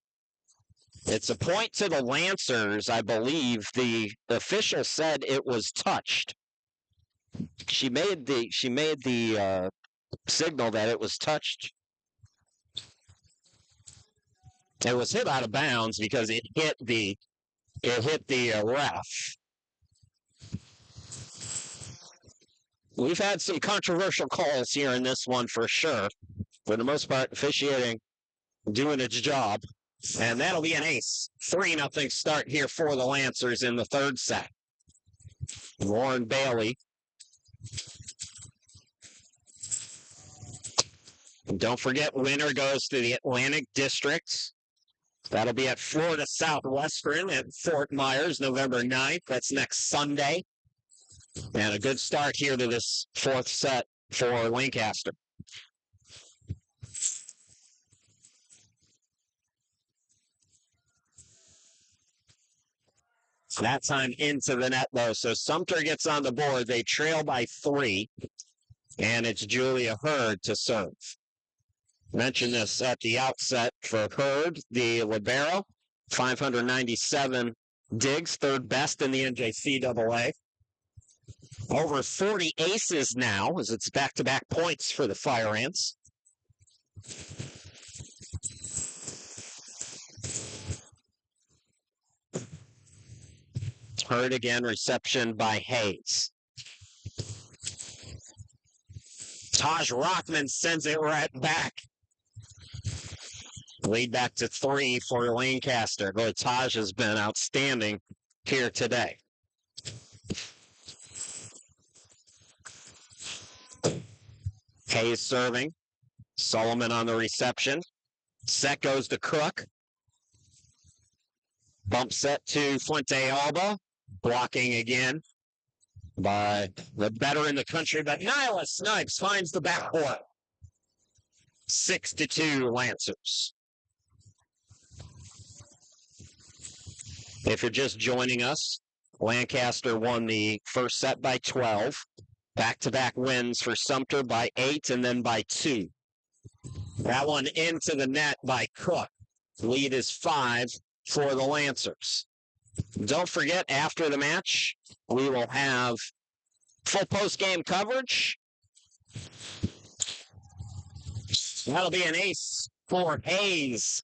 it's a point to the Lancers, I believe. The official said it was touched. She made the signal that it was touched. It was hit out of bounds because it hit the ref. We've had some controversial calls here in this one for sure. For the most part, officiating doing its job. And that'll be an ace. 3-0 start here for the Lancers in the third set. Lauren Bailey. And don't forget, winner goes to the Atlantic District. That'll be at Florida Southwestern at Fort Myers, November 9th. That's next Sunday. And a good start here to this fourth set for Lancaster. That time into the net, though. So Sumter gets on the board. They trail by 3. And it's Julia Hurd to serve. Mentioned this at the outset for Hurd, the libero. 597 digs, third best in the NJCAA. Over 40 aces now, as it's back-to-back points for the Fire Ants. Hurd again, reception by Hayes. Taj Rockman sends it right back. Lead back to 3 for Lancaster. Boy, Taj has been outstanding here today. Hayes serving. Solomon on the reception. Set goes to Cook. Bump set to Fuente Alba. Blocking again by the better in the country, but Nyla Snipes finds the backcourt. 6-2 Lancers. If you're just joining us, Lancaster won the first set by 12. Back-to-back wins for Sumter by 8 and then by 2. That one into the net by Cook. Lead is 5 for the Lancers. Don't forget, after the match, we will have full post-game coverage. That'll be an ace for Hayes.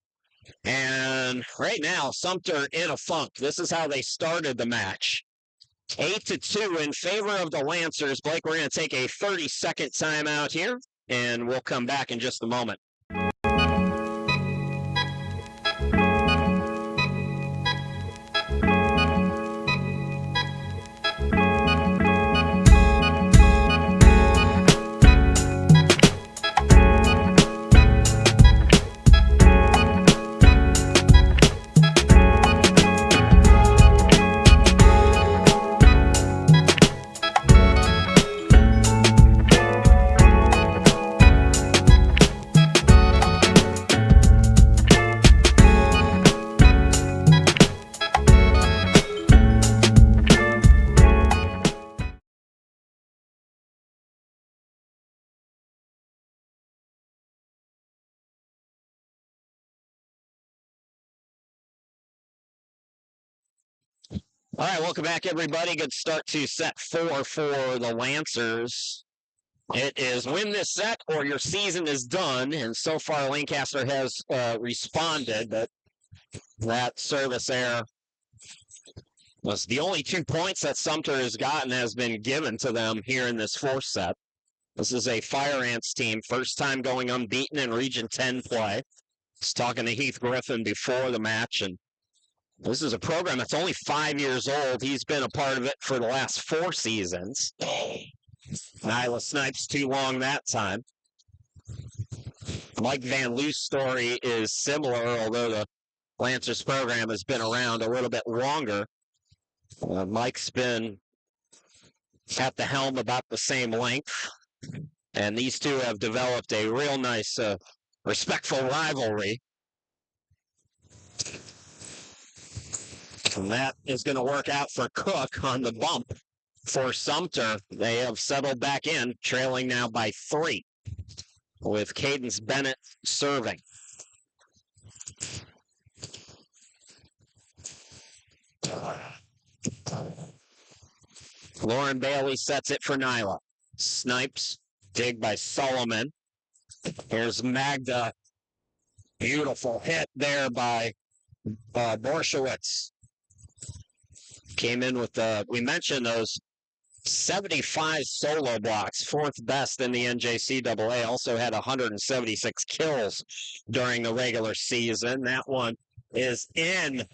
And right now, Sumter in a funk. This is how they started the match. 8-2 in favor of the Lancers. Blake, we're going to take a 30-second timeout here, and we'll come back in just a moment. All right, welcome back, everybody. Good start to set 4 for the Lancers. It is win this set or your season is done, and so far Lancaster has responded, but that service error Was the only 2 points that Sumter has gotten has been given to them here in this fourth set. This is a Fire Ants team, first time going unbeaten in Region 10 play. I was talking to Heath Griffin before the match, and this is a program that's only 5 years old. He's been a part of it for the last 4 seasons. Nyla Snipes too long that time. Mike Van Loo's story is similar, although the Lancers program has been around a little bit longer. Mike's been at the helm about the same length, and these two have developed a real nice, respectful rivalry. And that is going to work out for Cook on the bump. For Sumter, they have settled back in, trailing now by 3, with Cadence Bennett serving. Lauren Bailey sets it for Nyla. Snipes, dig by Solomon. Here's Magda. Beautiful hit there by Borshowitz. Came in with, we mentioned those 75 solo blocks, 4th best in the NJCAA. Also had 176 kills during the regular season. That one is in.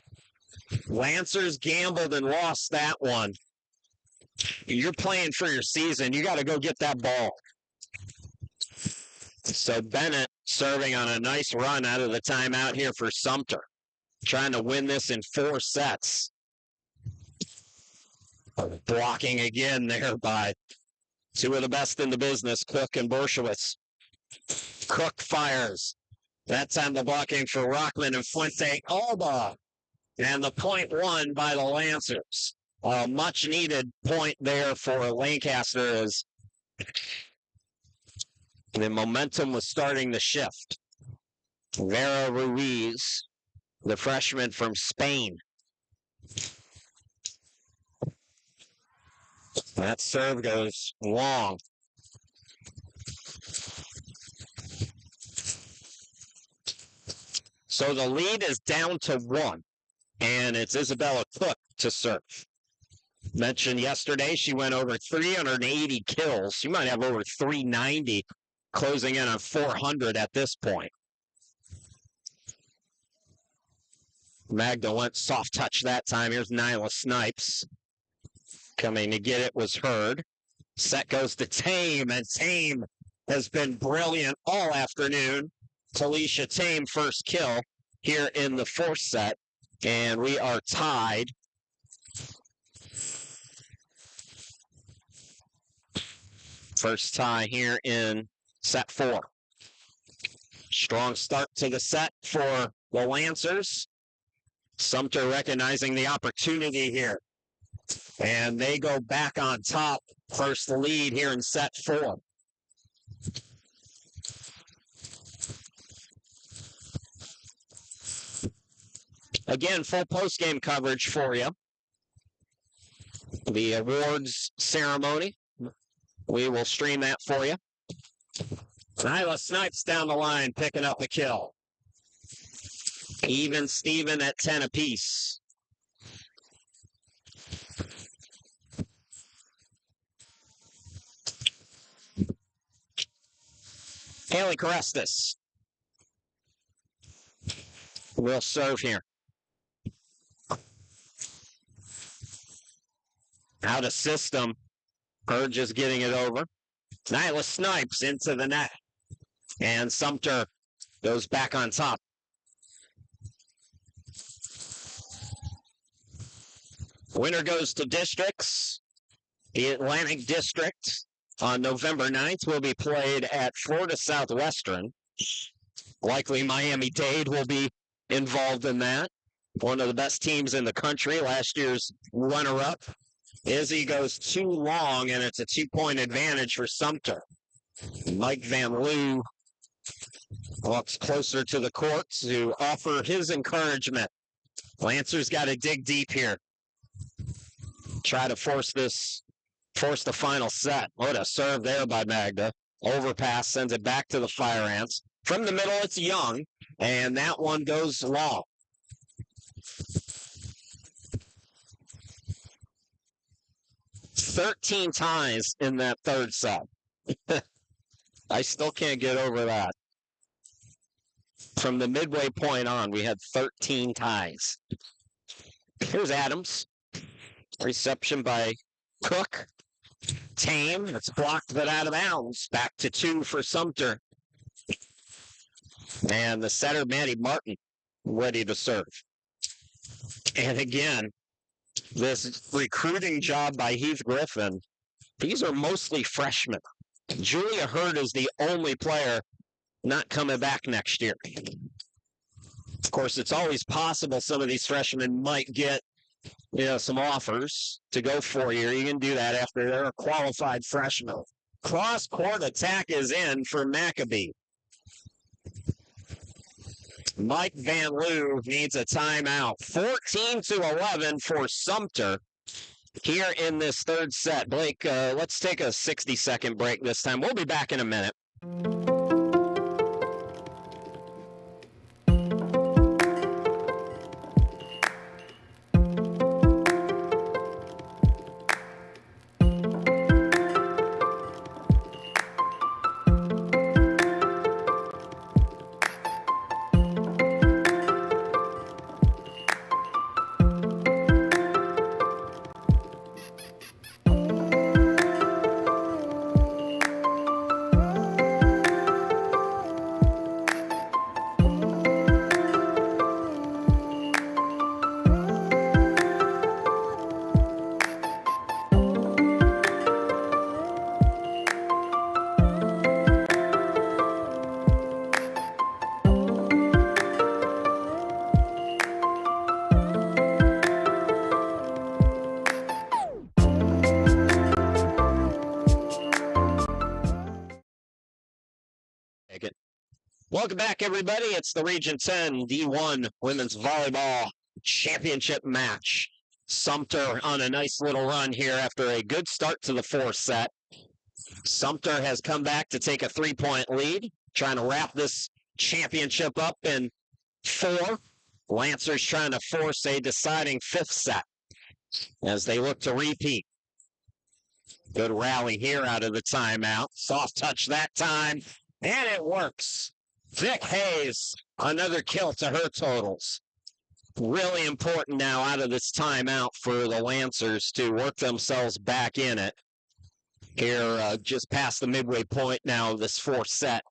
Lancers gambled and lost that one. You're playing for your season. You got to go get that ball. So Bennett serving on a nice run out of the timeout here for Sumter. Trying to win this in 4 sets. Blocking again there by 2 of the best in the business, Cook and Borshowitz. Cook fires. That time the blocking for Rockman and Fuente Alba. And the point won by the Lancers. A much-needed point there for Lancaster as the momentum was starting to shift. Vera Ruiz, the freshman from Spain. That serve goes long. So the lead is down to 1, and it's Isabella Cook to serve. Mentioned yesterday, she went over 380 kills. She might have over 390, closing in on 400 at this point. Magda went soft touch that time. Here's Nyla Snipes. Coming to get it was Hurd. Set goes to Tame, and Tame has been brilliant all afternoon. Talisha Tame first kill here in the 4th set, and we are tied. First tie here in set 4. Strong start to the set for the Lancers. Sumter recognizing the opportunity here. And they go back on top. First lead here in set 4. Again, full post-game coverage for you. The awards ceremony. We will stream that for you. Nyla Snipes down the line, picking up the kill. Even Steven at 10 apiece. Haley Carestas will serve here. Out of system. Hurd just getting it over. Nyla Snipes into the net. And Sumter goes back on top. Winner goes to districts. The Atlantic District on November 9th will be played at Florida Southwestern. Likely Miami-Dade will be involved in that. One of the best teams in the country, last year's runner-up. Izzy goes too long, and it's a 2-point advantage for Sumter. Mike Van Loo walks closer to the court to offer his encouragement. Lancers got to dig deep here. Try to force the final set. What a serve there by Magda. Overpass sends it back to the Fire Ants. From the middle, it's Young, and that one goes long. 13 ties in that third set. I still can't get over that. From the midway point on, we had 13 ties. Here's Adams. Reception by Cook. Tame. It's blocked but out of bounds. Back to 2 for Sumter. And the setter, Maddie Martin, ready to serve. And again, this recruiting job by Heath Griffin, these are mostly freshmen. Julia Hurd is the only player not coming back next year. Of course, it's always possible some of these freshmen might get some offers to go 4-year. You can do that after they're a qualified freshman. Cross-court attack is in for Maccabee. Mike Van Loo needs a timeout. 14-11 for Sumter here in this third set. Blake, let's take a 60-second break this time. We'll be back in a minute. Welcome back, everybody. It's the Region 10 D1 Women's Volleyball Championship match. Sumter on a nice little run here after a good start to the fourth set. Sumter has come back to take a 3-point lead, trying to wrap this championship up in 4. Lancers trying to force a deciding 5th set as they look to repeat. Good rally here out of the timeout. Soft touch that time, and it works. Vic Hayes, another kill to her totals. Really important now out of this timeout for the Lancers to work themselves back in it. Here, just past the midway point now of this fourth set.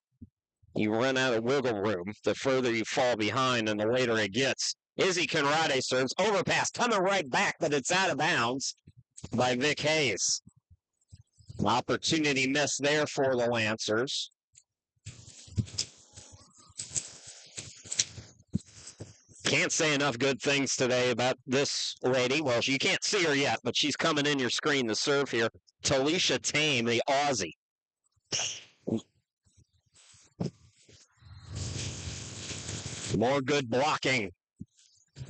You run out of wiggle room the further you fall behind and the later it gets. Izzy Conrade serves, overpass, coming right back, but it's out of bounds by Vic Hayes. Opportunity missed there for the Lancers. Can't say enough good things today about this lady. Well, you can't see her yet, but she's coming in your screen to serve here. Talisha Tame, the Aussie. More good blocking.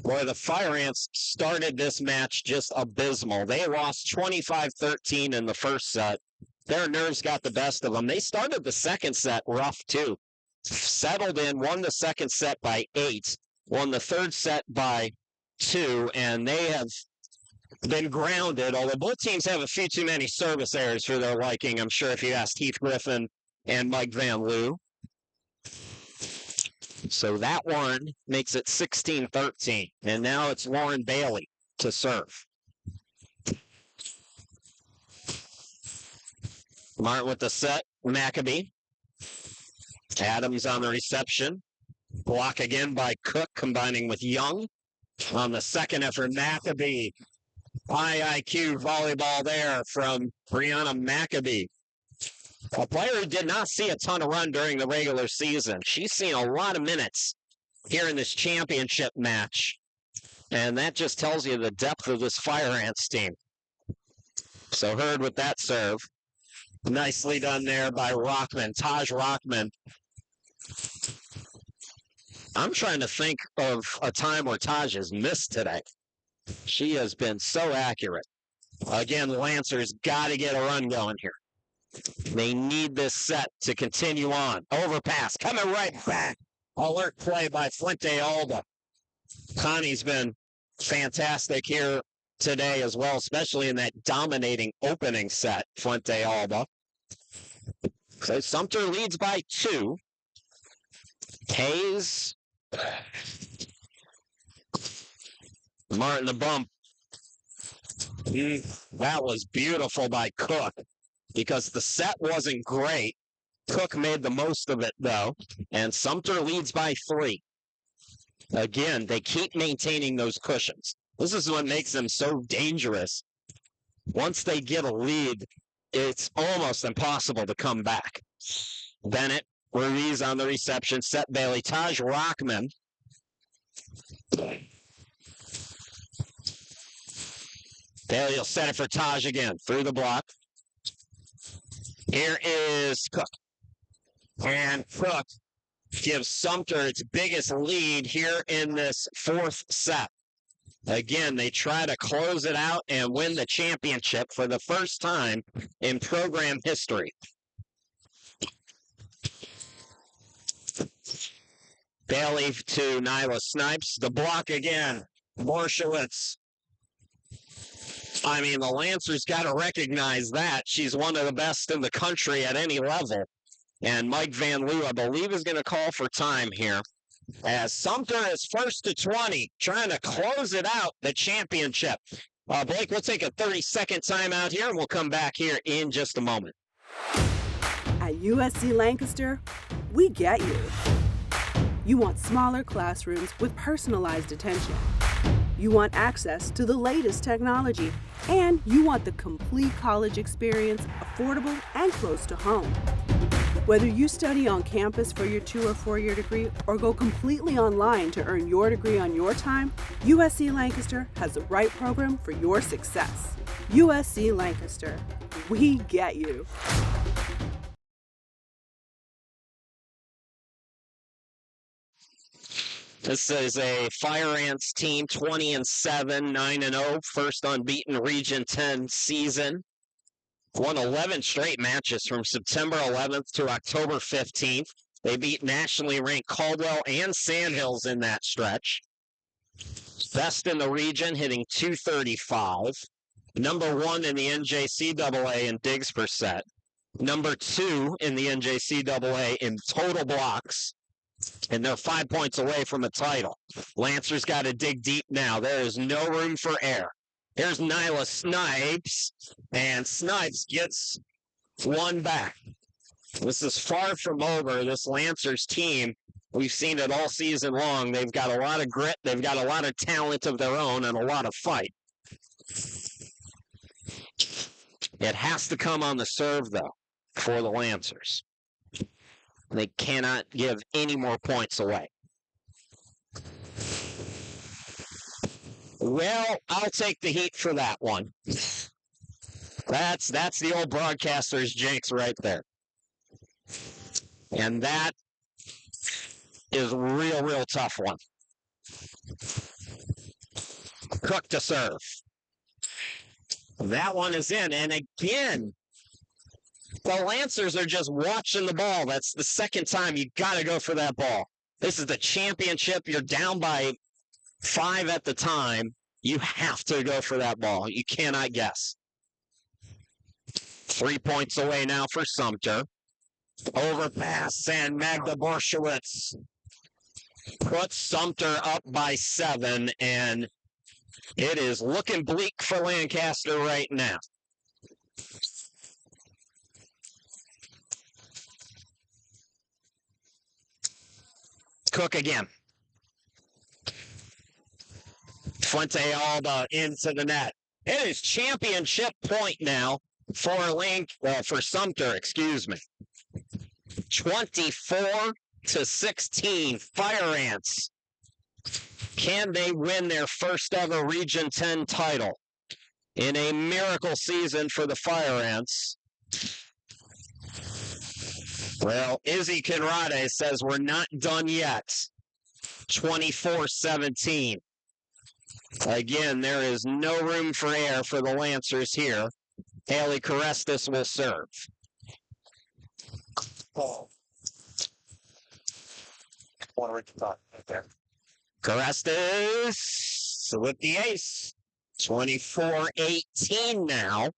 Boy, the Fire Ants started this match just abysmal. They lost 25-13 in the first set. Their nerves got the best of them. They started the second set rough, too. Settled in, won the second set by 8. Won the third set by 2, and they have been grounded, although both teams have a few too many service errors for their liking, I'm sure, if you asked Heath Griffin and Mike Van Loo. So that one makes it 16-13, and now it's Lauren Bailey to serve. Martin with the set, Maccabee. Adams on the reception. Block again by Cook, combining with Young. On the second effort, Maccabee. High IQ volleyball there from Brianna Maccabee. A player who did not see a ton of run during the regular season. She's seen a lot of minutes here in this championship match. And that just tells you the depth of this Fire Ants team. So Hurd with that serve. Nicely done there by Rockman, Taj Rockman. I'm trying to think of a time where Taj has missed today. She has been so accurate. Again, the Lancers got to get a run going here. They need this set to continue on. Overpass, coming right back. Alert play by Fuente Alba. Connie's been fantastic here today as well, especially in that dominating opening set, Fuente Alba. So Sumter leads by 2. Hayes. Martin the bump. That was beautiful by Cook because the set wasn't great. Cook made the most of it, though, and Sumter leads by 3. Again, they keep maintaining those cushions. This is what makes them so dangerous. Once they get a lead, it's almost impossible to come back. Bennett, Ruiz on the reception, set Bailey, Taj Rockman. Bailey will set it for Taj again, through the block. Here is Cook. And Cook gives Sumter its biggest lead here in this 4th set. Again, they try to close it out and win the championship for the first time in program history. Bailey to Nyla Snipes. The block again. Borshowitz. I mean, the Lancers got to recognize that. She's one of the best in the country at any level. And Mike Van Loo, I believe, is going to call for time here. As Sumter is first to 20, trying to close it out, the championship. Blake, we'll take a 30-second timeout here, and we'll come back here in just a moment. At USC Lancaster, we get you. You want smaller classrooms with personalized attention. You want access to the latest technology, and you want the complete college experience, affordable and close to home. Whether you study on campus for your 2 or 4-year degree or go completely online to earn your degree on your time, USC Lancaster has the right program for your success. USC Lancaster, we get you. This is a Fire Ants team, 20-7, 9-0, first unbeaten Region 10 season. Won 11 straight matches from September 11th to October 15th. They beat nationally ranked Caldwell and Sandhills in that stretch. Best in the region, hitting .235. Number 1 in the NJCAA in digs per set. Number 2 in the NJCAA in total blocks. And they're 5 points away from a title. Lancers got to dig deep now. There is no room for error. Here's Nyla Snipes, and Snipes gets one back. This is far from over. This Lancers team, we've seen it all season long. They've got a lot of grit. They've got a lot of talent of their own and a lot of fight. It has to come on the serve, though, for the Lancers. They cannot give any more points away. Well, I'll take the heat for that one. That's the old broadcaster's jinx right there. And that is a real tough one. Cook to serve. That one is in. And again, the Lancers are just watching the ball. That's the second time you got to go for that ball. This is the championship. You're down by 5 at the time. You have to go for that ball. You cannot guess. 3 points away now for Sumter. Overpass, and Magda Borshowitz puts Sumter up by 7, and it is looking bleak for Lancaster right now. Cook again. Fuente Alba into the net. It is championship point now for Sumter, excuse me. 24-16, Fire Ants. Can they win their first ever Region 10 title in a miracle season for the Fire Ants? Well, Izzy Conrade says we're not done yet. 24-17. Again, there is no room for error for the Lancers here. Haley Carestis will serve. Carestis with the ace. 24-18 now.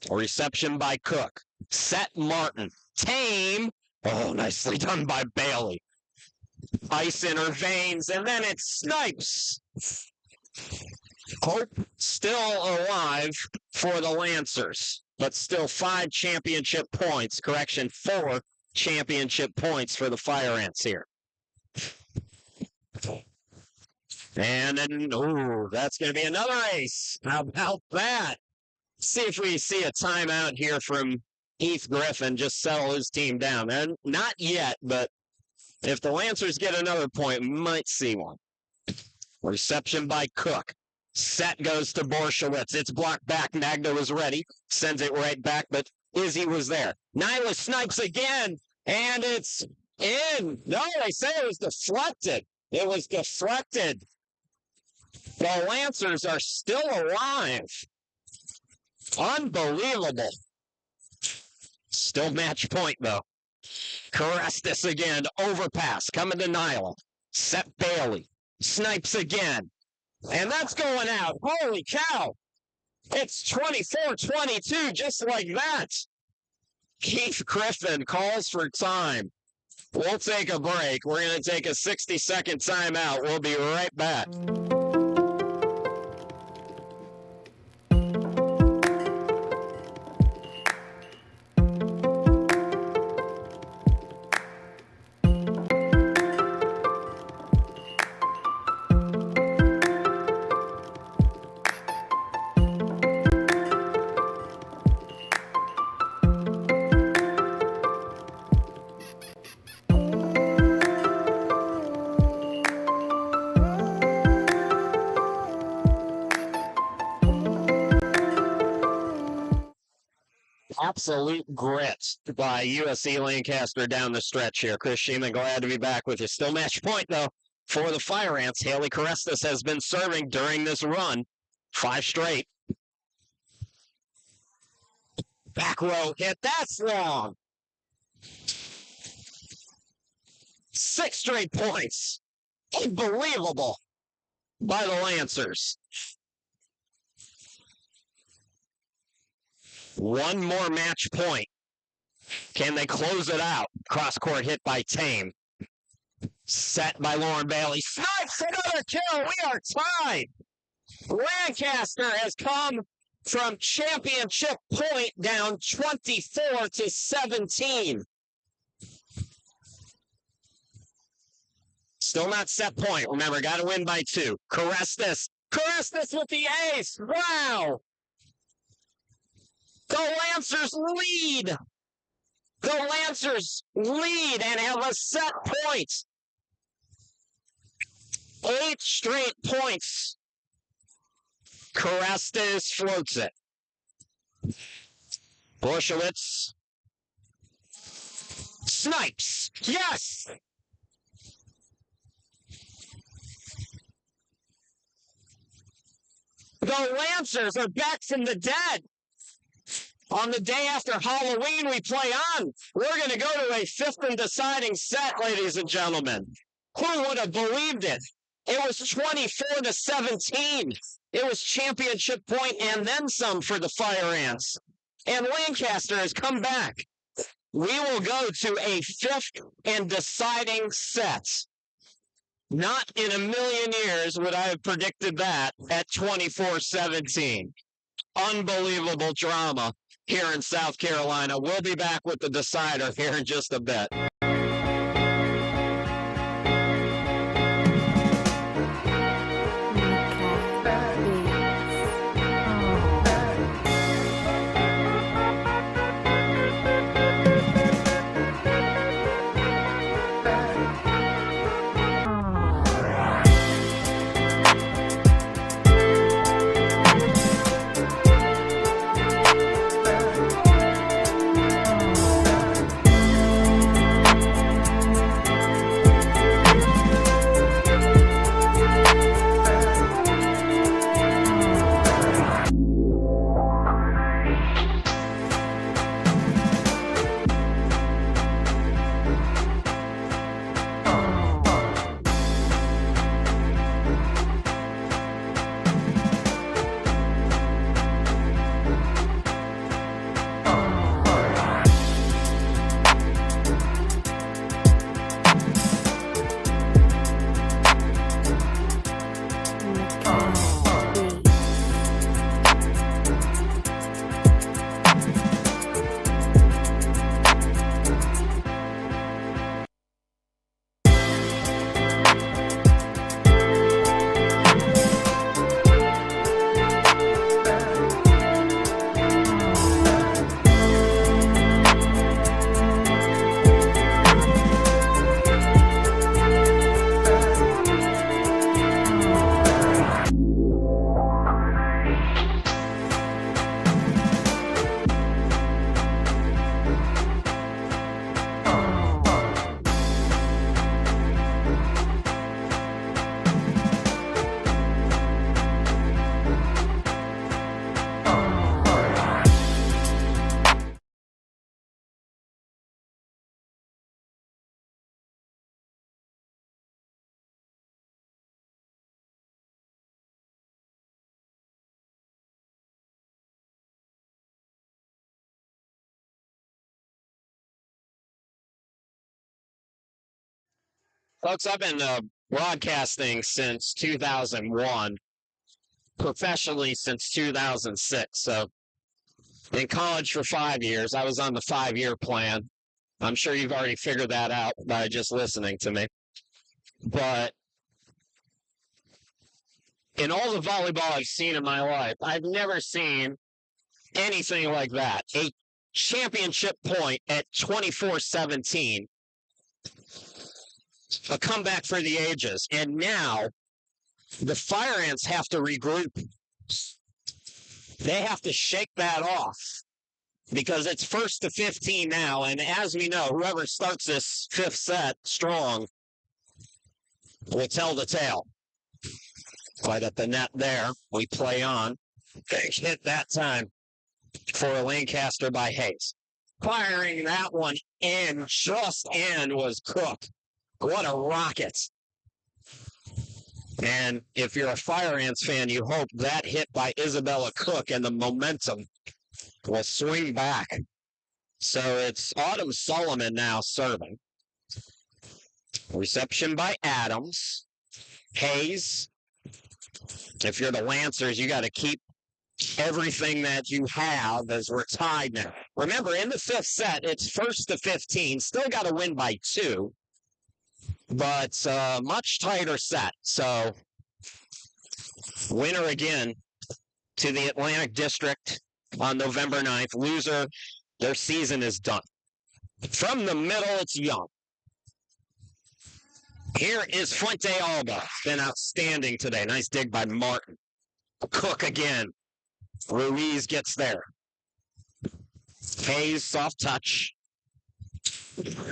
A reception by Cook. Set Martin. Tame. Oh, nicely done by Bailey. Ice in her veins, and then it snipes. Hope still alive for the Lancers, but still 5 championship points. Correction, 4 championship points for the Fire Ants here. And then, ooh, that's going to be another ace. How about that? See if we see a timeout here from Heath Griffin, just settle his team down. And not yet, but if the Lancers get another point, we might see one. Reception by Cook. Set goes to Borshowitz. It's blocked back. Magda was ready. Sends it right back, but Izzy was there. Nyla snipes again, and it's in. No, they say it was deflected. It was deflected. The Lancers are still alive. Unbelievable. Still match point, though. Carestis again. Overpass. Coming to Nyla. Set Bailey. Snipes again. And that's going out. Holy cow. It's 24-22, just like that. Keith Griffin calls for time. We'll take a break. We're going to take a 60-second timeout. We'll be right back. Absolute grit by USC Lancaster down the stretch here. Chris Sheeman, glad to be back with you. Still match point, though, for the Fire Ants. Haley Carestis has been serving during this run. 5 straight. Back row hit. That's long. 6 straight points. Unbelievable by the Lancers. One more match point. Can they close it out? Cross-court hit by Tame. Set by Lauren Bailey. Snipes another kill. We are tied. Lancaster has come from championship point down 24-17. Still not set point. Remember, got to win by 2. Carestis. Carestis with the ace. Wow. The Lancers lead. The Lancers lead and have a set point. 8 straight points. Carestis floats it. Borshowitz. Snipes. Yes. The Lancers are back from the dead. On the day after Halloween, we play on. We're going to go to a 5th and deciding set, ladies and gentlemen. Who would have believed it? It was 24-17. It was championship point and then some for the Fire Ants. And Lancaster has come back. We will go to a 5th and deciding set. Not in a million years would I have predicted that at 24-17. Unbelievable drama here in South Carolina. We'll be back with the decider here in just a bit. Folks, I've been broadcasting since 2001, professionally since 2006. So in college for 5 years, I was on the 5-year plan. I'm sure you've already figured that out by just listening to me. But in all the volleyball I've seen in my life, I've never seen anything like that. A championship point at 24-17. A comeback for the ages. And now the Fire Ants have to regroup. They have to shake that off because it's 1-15 now. And as we know, whoever starts this fifth set strong will tell the tale. Right at the net there, we play on. Big hit that time for Lancaster by Hayes. Firing that one in, just in, was Cook. What a rocket. And if you're a Fire Ants fan, you hope that hit by Isabella Cook and the momentum will swing back. So it's Autumn Solomon now serving. Reception by Adams. Hayes. If you're the Lancers, you got to keep everything that you have as we're tied now. Remember, in the fifth set, it's 1-15. Still got to win by 2. But much tighter set. So winner again to the Atlantic District on November 9th. Loser, their season is done. From the middle, it's Young. Here is Fuente Alba. Been outstanding today. Nice dig by Martin. Cook again. Ruiz gets there. Hayes, soft touch.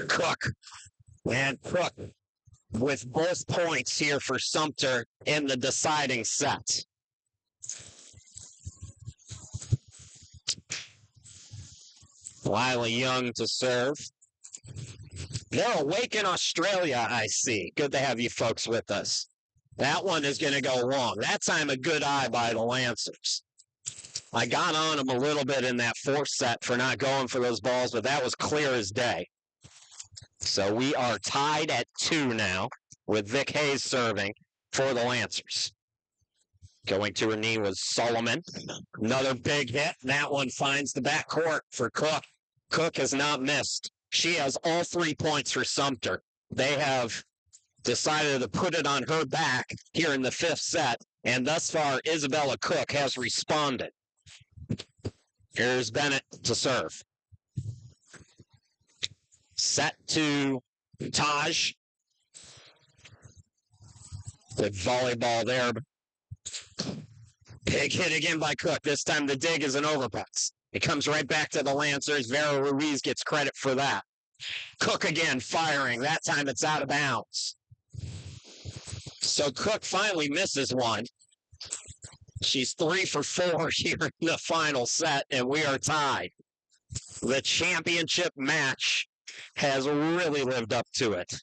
Cook. And Cook with both points here for Sumter in the deciding set. Lila Young to serve. They're awake in Australia, I see. Good to have you folks with us. That one is going to go long. That time a good eye by the Lancers. I got on them a little bit in that fourth set for not going for those balls, but that was clear as day. So we are tied at 2 now with Vic Hayes serving for the Lancers. Going to her knee was Solomon. Another big hit. That one finds the backcourt for Cook. Cook has not missed. She has all 3 points for Sumter. They have decided to put it on her back here in the fifth set, and thus far, Isabella Cook has responded. Here's Bennett to serve. Set to Taj. Good volleyball there. Big hit again by Cook. This time the dig is an overpass. It comes right back to the Lancers. Vera Ruiz gets credit for that. Cook again firing. That time it's out of bounds. So Cook finally misses one. She's 3 for 4 here in the final set, and we are tied. The championship match has really lived up to it.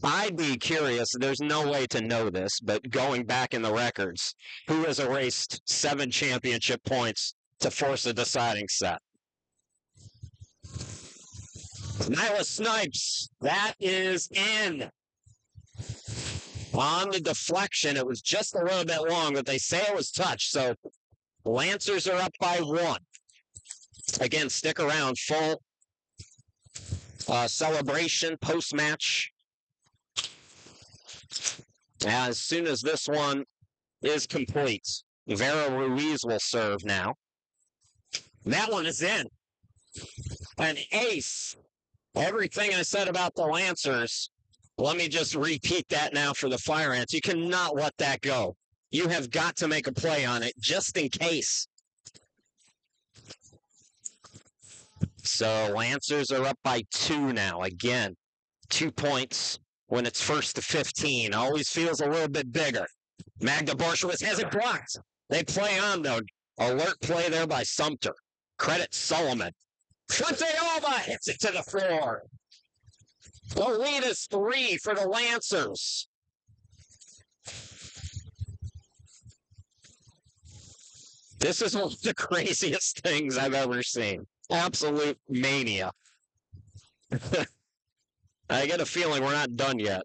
I'd be curious, there's no way to know this, but going back in the records, who has erased 7 championship points to force a deciding set? Nyla Snipes, that is in. On the deflection, it was just a little bit long, but they say it was touched, so Lancers are up by 1. Again, stick around, full celebration post-match. As soon as this one is complete, Vera Ruiz will serve now. That one is in. An ace. Everything I said about the Lancers, let me just repeat that now for the Fire Ants. You cannot let that go. You have got to make a play on it just in case. So Lancers are up by 2 now. Again, 2 points when it's 1-15. Always feels a little bit bigger. Magda Borshowitz has it blocked. They play on, though. Alert play there by Sumter. Credit Solomon. Fuente Alba hits it to the floor. The lead is 3 for the Lancers. This is one of the craziest things I've ever seen. Absolute mania. I get a feeling we're not done yet.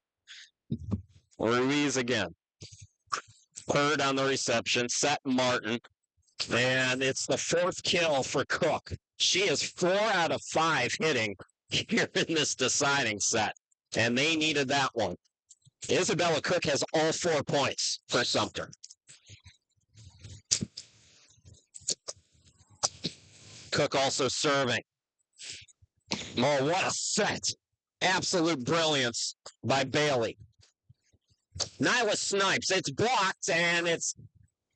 Ruiz again. Hurd on the reception. Set Martin. And it's the fourth kill for Cook. She is 4 out of 5 hitting here in this deciding set. And they needed that one. Isabella Cook has all 4 points for Sumter. Cook also serving. Oh, what a set. Absolute brilliance by Bailey. Nyla Snipes. It's blocked and it's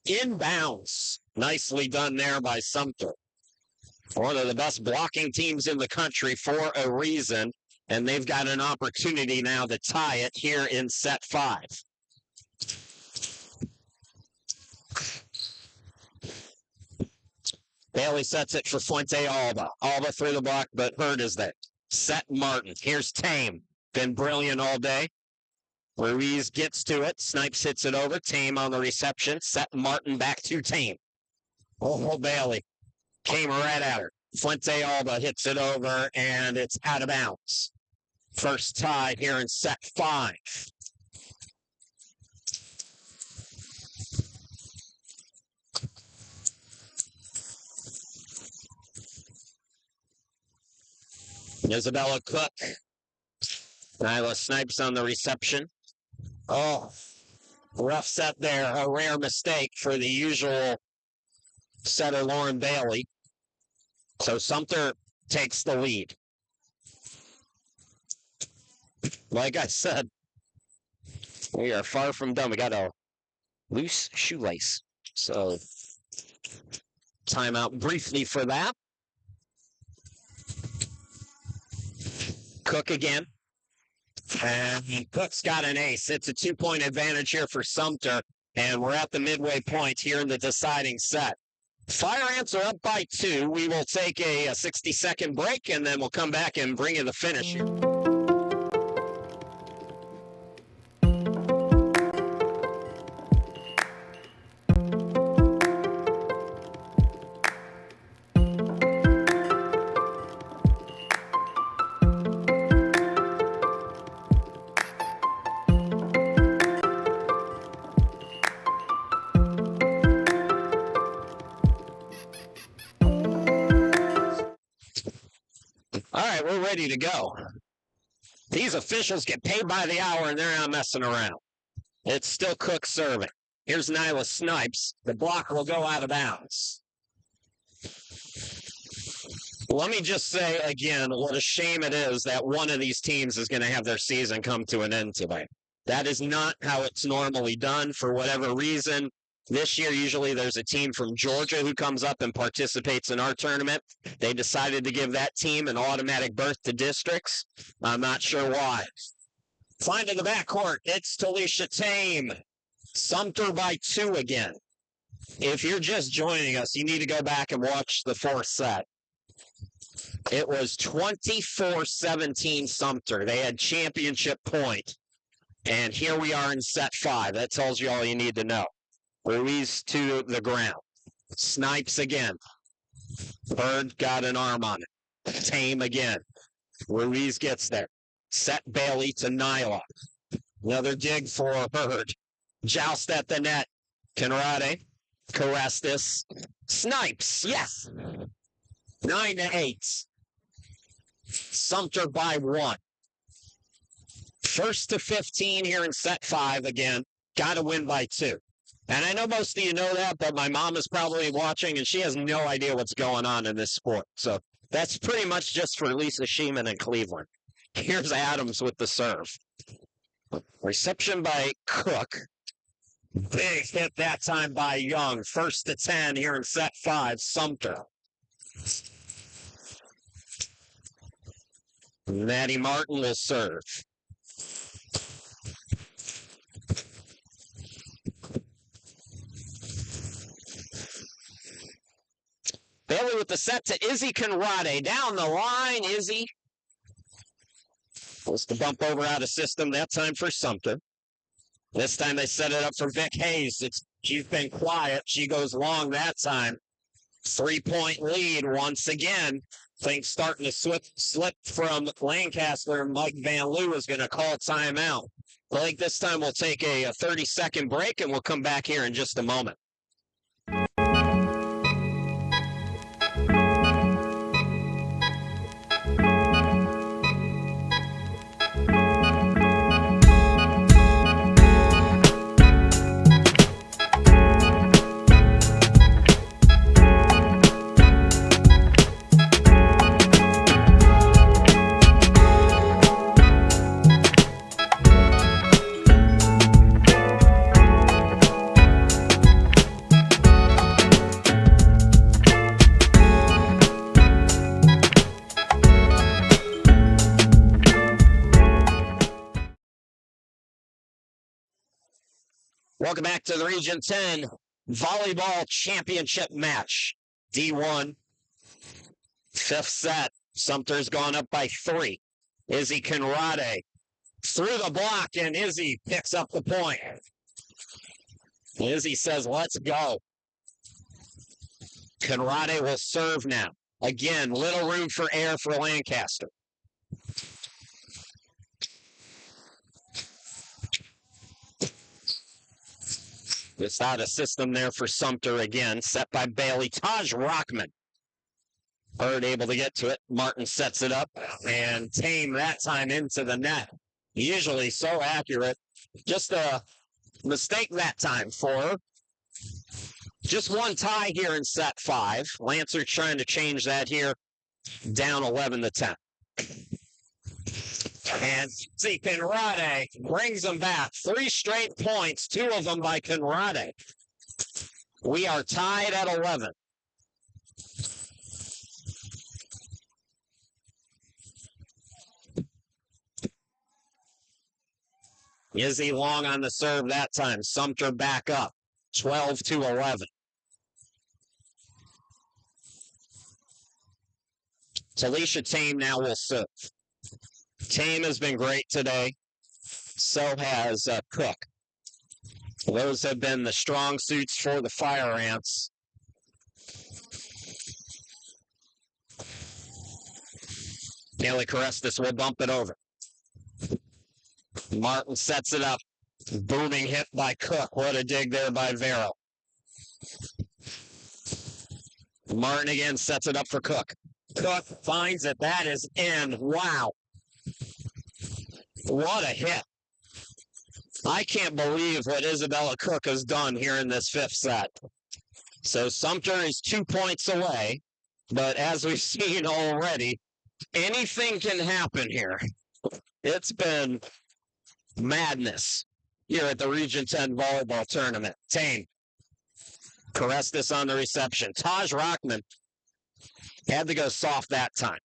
inbounds. Nicely done there by Sumter. One of the best blocking teams in the country for a reason, and they've got an opportunity now to tie it here in set 5. Bailey sets it for Fuente Alba. Alba through the block, but Hurd is there. Set Martin. Here's Tame. Been brilliant all day. Ruiz gets to it. Snipes hits it over. Tame on the reception. Set Martin back to Tame. Oh, Bailey came right at her. Fuente Alba hits it over, and it's out of bounds. First tie here in set 5. Isabella Cook. Nyla Snipes on the reception. Oh, rough set there. A rare mistake for the usual setter Lauren Bailey. So Sumter takes the lead. Like I said, we are far from done. We got a loose shoelace. So timeout briefly for that. Cook again. And Cook's got an ace. It's a 2-point advantage here for Sumter. And we're at the midway point here in the deciding set. Fire ants are up by 2. We will take a 60-second break, and then we'll come back and bring you the finish here. All right, we're ready to go. These officials get paid by the hour, and they're not messing around. It's still Cook serving. Here's Nyla Snipes. The block will go out of bounds. Let me just say again what a shame it is that one of these teams is going to have their season come to an end today. That is not how it's normally done for whatever reason. This year, usually there's a team from Georgia who comes up and participates in our tournament. They decided to give that team an automatic berth to districts. I'm not sure why. Find in the backcourt, it's Talisha Tame. Sumter by 2 again. If you're just joining us, you need to go back and watch the 4th set. It was 24-17 Sumter. They had championship point. And here we are in set 5. That tells you all you need to know. Ruiz to the ground. Snipes again. Hurd got an arm on it. Tame again. Ruiz gets there. Set Bailey to Nyla. Another dig for Hurd. Joust at the net. Conrade. Carestis. Snipes. Yes. 9-8. Sumter by 1. First to 15 here in set 5 again. Got to win by 2. And I know most of you know that, but my mom is probably watching, and she has no idea what's going on in this sport. So that's pretty much just for Lisa Sheeman in Cleveland. Here's Adams with the serve. Reception by Cook. Big hit that time by Young. First to 10 here in set 5, Sumter. Maddie Martin will serve. Bailey with the set to Izzy Conrade. Down the line, Izzy. Was the bump over out of system that time for Sumter. This time they set it up for Vic Hayes. She's been quiet. She goes long that time. 3-point lead once again. Things starting to slip from Lancaster. Mike Van Loo is going to call timeout. I think this time we'll take a 30-second break, and we'll come back here in just a moment. Welcome back to the Region 10 Volleyball Championship match. D1, fifth set. Sumter's gone up by 3. Izzy Conrade through the block, and Izzy picks up the point. Izzy says, let's go. Conrade will serve now. Again, little room for error for Lancaster. It's out of system there for Sumter again, set by Bailey. Taj Rockman. Bird able to get to it. Martin sets it up, and Tame that time into the net. Usually so accurate. Just a mistake that time for her. Just one tie here in set 5. Lancer trying to change that here, down 11-10. And see, Conrade brings them back. 3 straight points, 2 of them by Conrade. We are tied at 11. Izzy long on the serve that time. Sumter back up, 12-11. Talisha Tame now will serve. Tame has been great today. So has Cook. Those have been the strong suits for the Fire Ants. Haley Carestis will bump it over. Martin sets it up. Booming hit by Cook. What a dig there by Vero. Martin again sets it up for Cook. Cook finds it. That is in. Wow. What a hit. I can't believe what Isabella Cook has done here in this 5th set. So Sumter is 2 points away, but as we've seen already, anything can happen here. It's been madness here at the Region 10 Volleyball Tournament. Tame. Carestis on the reception. Taj Rockman had to go soft that time.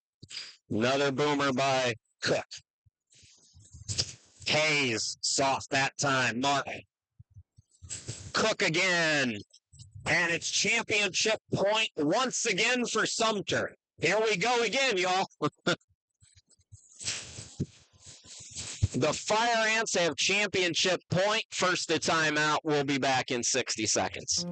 Another boomer by Cook. Hayes, soft that time. Martin. Cook again. And it's championship point once again for Sumter. Here we go again, y'all. The Fire Ants have championship point. First to timeout. We'll be back in 60 seconds.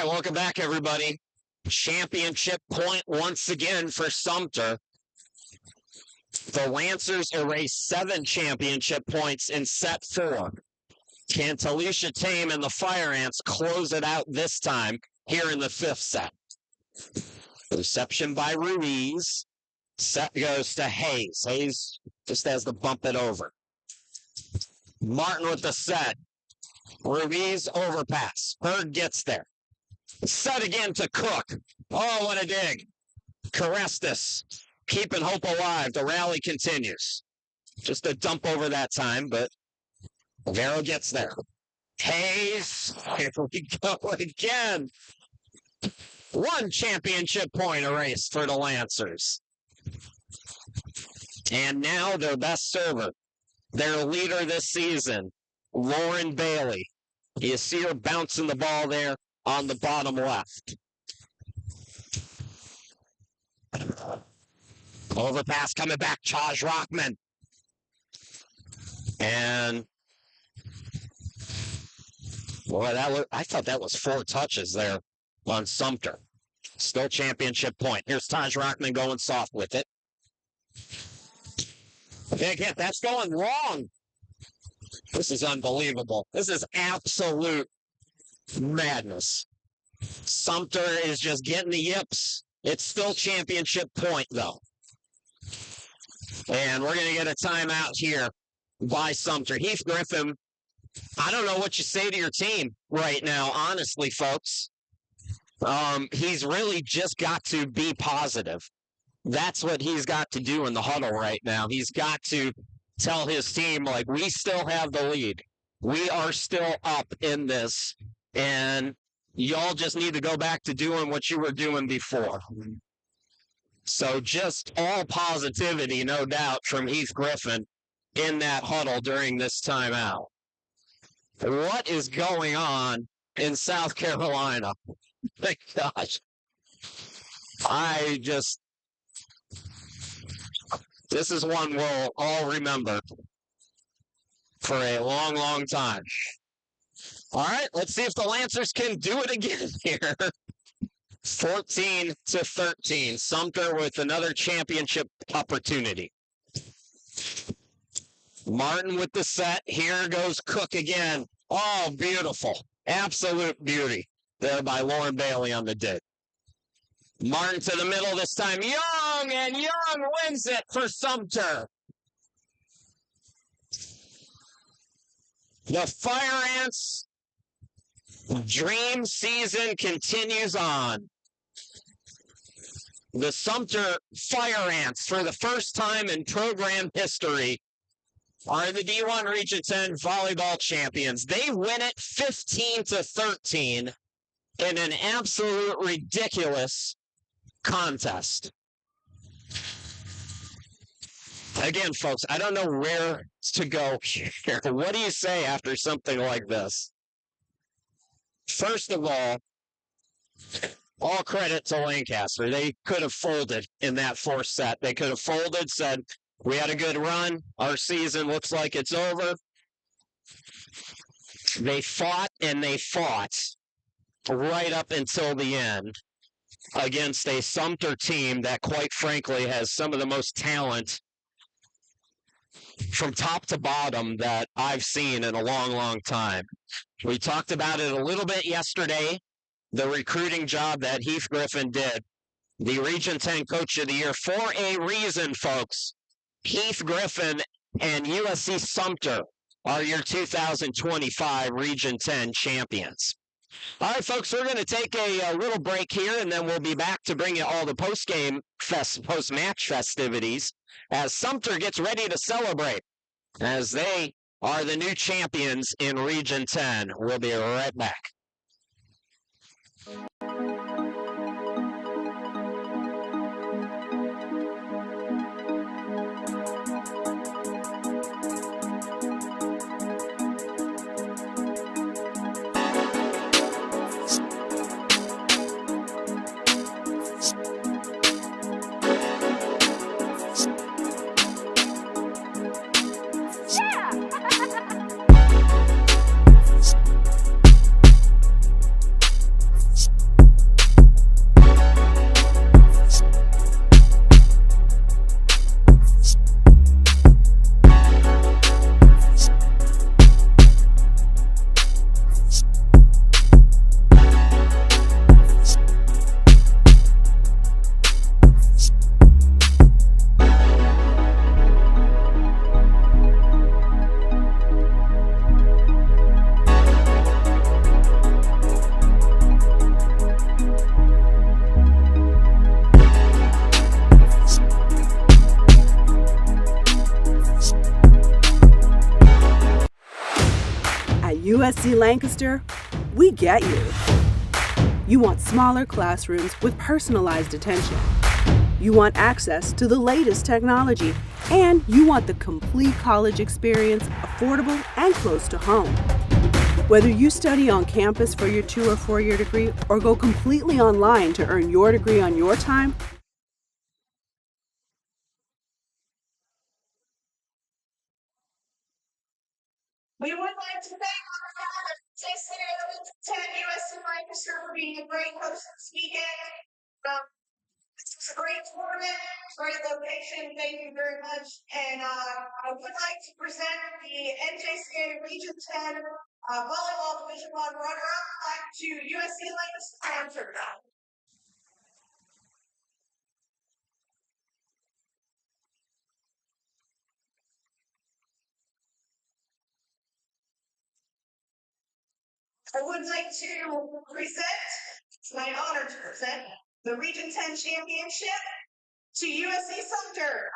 Welcome back, everybody. Championship point once again for Sumter. The Lancers erased 7 championship points in set 4. Can Talisha Tame and the Fire Ants close it out this time here in the 5th set? Reception by Ruiz. Set goes to Hayes. Hayes just has to bump it over. Martin with the set. Ruiz overpass. Bird gets there. Set again to Cook. Oh, what a dig. Carestis keeping hope alive. The rally continues. Just a dump over that time, but Vero gets there. Hayes, here we go again. One championship point erased for the Lancers. And now their best server, their leader this season, Lauren Bailey. You see her bouncing the ball there on the bottom left. Overpass coming back, Taj Rockman. And boy, I thought that was 4 touches there on Sumter. Still championship point. Here's Taj Rockman going soft with it. Big hit. That's going wrong. This is unbelievable. This is absolute madness. Sumter is just getting the yips. It's still championship point, though. And we're going to get a timeout here by Sumter. Heath Griffin, I don't know what you say to your team right now, honestly, folks. He's really just got to be positive. That's what he's got to do in the huddle right now. He's got to tell his team, like, we still have the lead. We are still up in this, and y'all just need to go back to doing what you were doing before. So just all positivity, no doubt, from Heath Griffin in that huddle during this timeout. What is going on in South Carolina? My gosh. This is one we'll all remember for a long, long time. All right, let's see if the Lancers can do it again here. 14-13, Sumter with another championship opportunity. Martin with the set. Here goes Cook again. Oh, beautiful. Absolute beauty there by Lauren Bailey on the dig. Martin to the middle this time. Young, and Young wins it for Sumter. The Fire Ants dream season continues on. The Sumter Fire Ants, for the first time in program history, are the D1 Region 10 volleyball champions. They win it 15-13 in an absolute ridiculous contest. Again, folks, I don't know where to go here. What do you say after something like this? First of all credit to Lancaster. They could have folded in that 4th set. They could have folded, said, we had a good run. Our season looks like it's over. They fought and they fought right up until the end against a Sumter team that, quite frankly, has some of the most talent from top to bottom that I've seen in a long, long time. We talked about it a little bit yesterday, the recruiting job that Heath Griffin did, the Region 10 Coach of the Year, for a reason, folks. Heath Griffin and USC Sumter are your 2025 Region 10 champions. All right, folks, we're going to take a little break here, and then we'll be back to bring you all the post-match festivities as Sumter gets ready to celebrate, as they are the new champions in Region 10. We'll be right back. USC Lancaster, we get you. You want smaller classrooms with personalized attention. You want access to the latest technology, and you want the complete college experience, affordable and close to home. Whether you study on campus for your 2 or 4-year degree or go completely online to earn your degree on your time, we would like to thank our partners, 10 USC Lancaster for being a great host this weekend. This was a great tournament, great location. Thank you very much. And I would like to present the NJCA Region 10 Volleyball Division I runner-up back to USC Lancaster. I would like to present, it's my honor to present, the Region 10 Championship to USC Sumter.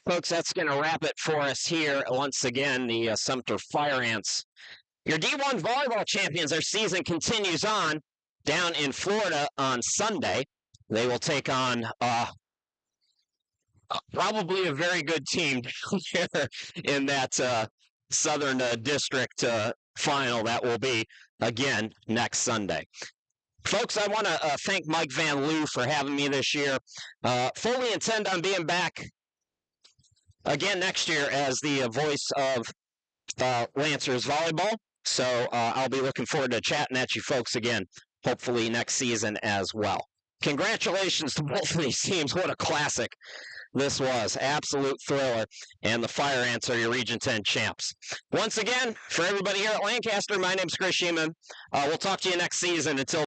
Folks, that's going to wrap it for us here. Once again, the Sumter Fire Ants, your D1 volleyball champions. Their season continues on down in Florida on Sunday. They will take on probably a very good team down there in that Southern District final. That will be, again, next Sunday. Folks, I want to thank Mike Van Loo for having me this year. Fully intend on being back again next year as the voice of Lancers volleyball. So I'll be looking forward to chatting at you folks again, hopefully next season as well. Congratulations to both of these teams. What a classic this was. Absolute thriller. And the Fire Ants are your Region 10 champs. Once again, for everybody here at Lancaster, my name's Chris Sheeman. We'll talk to you next season. Until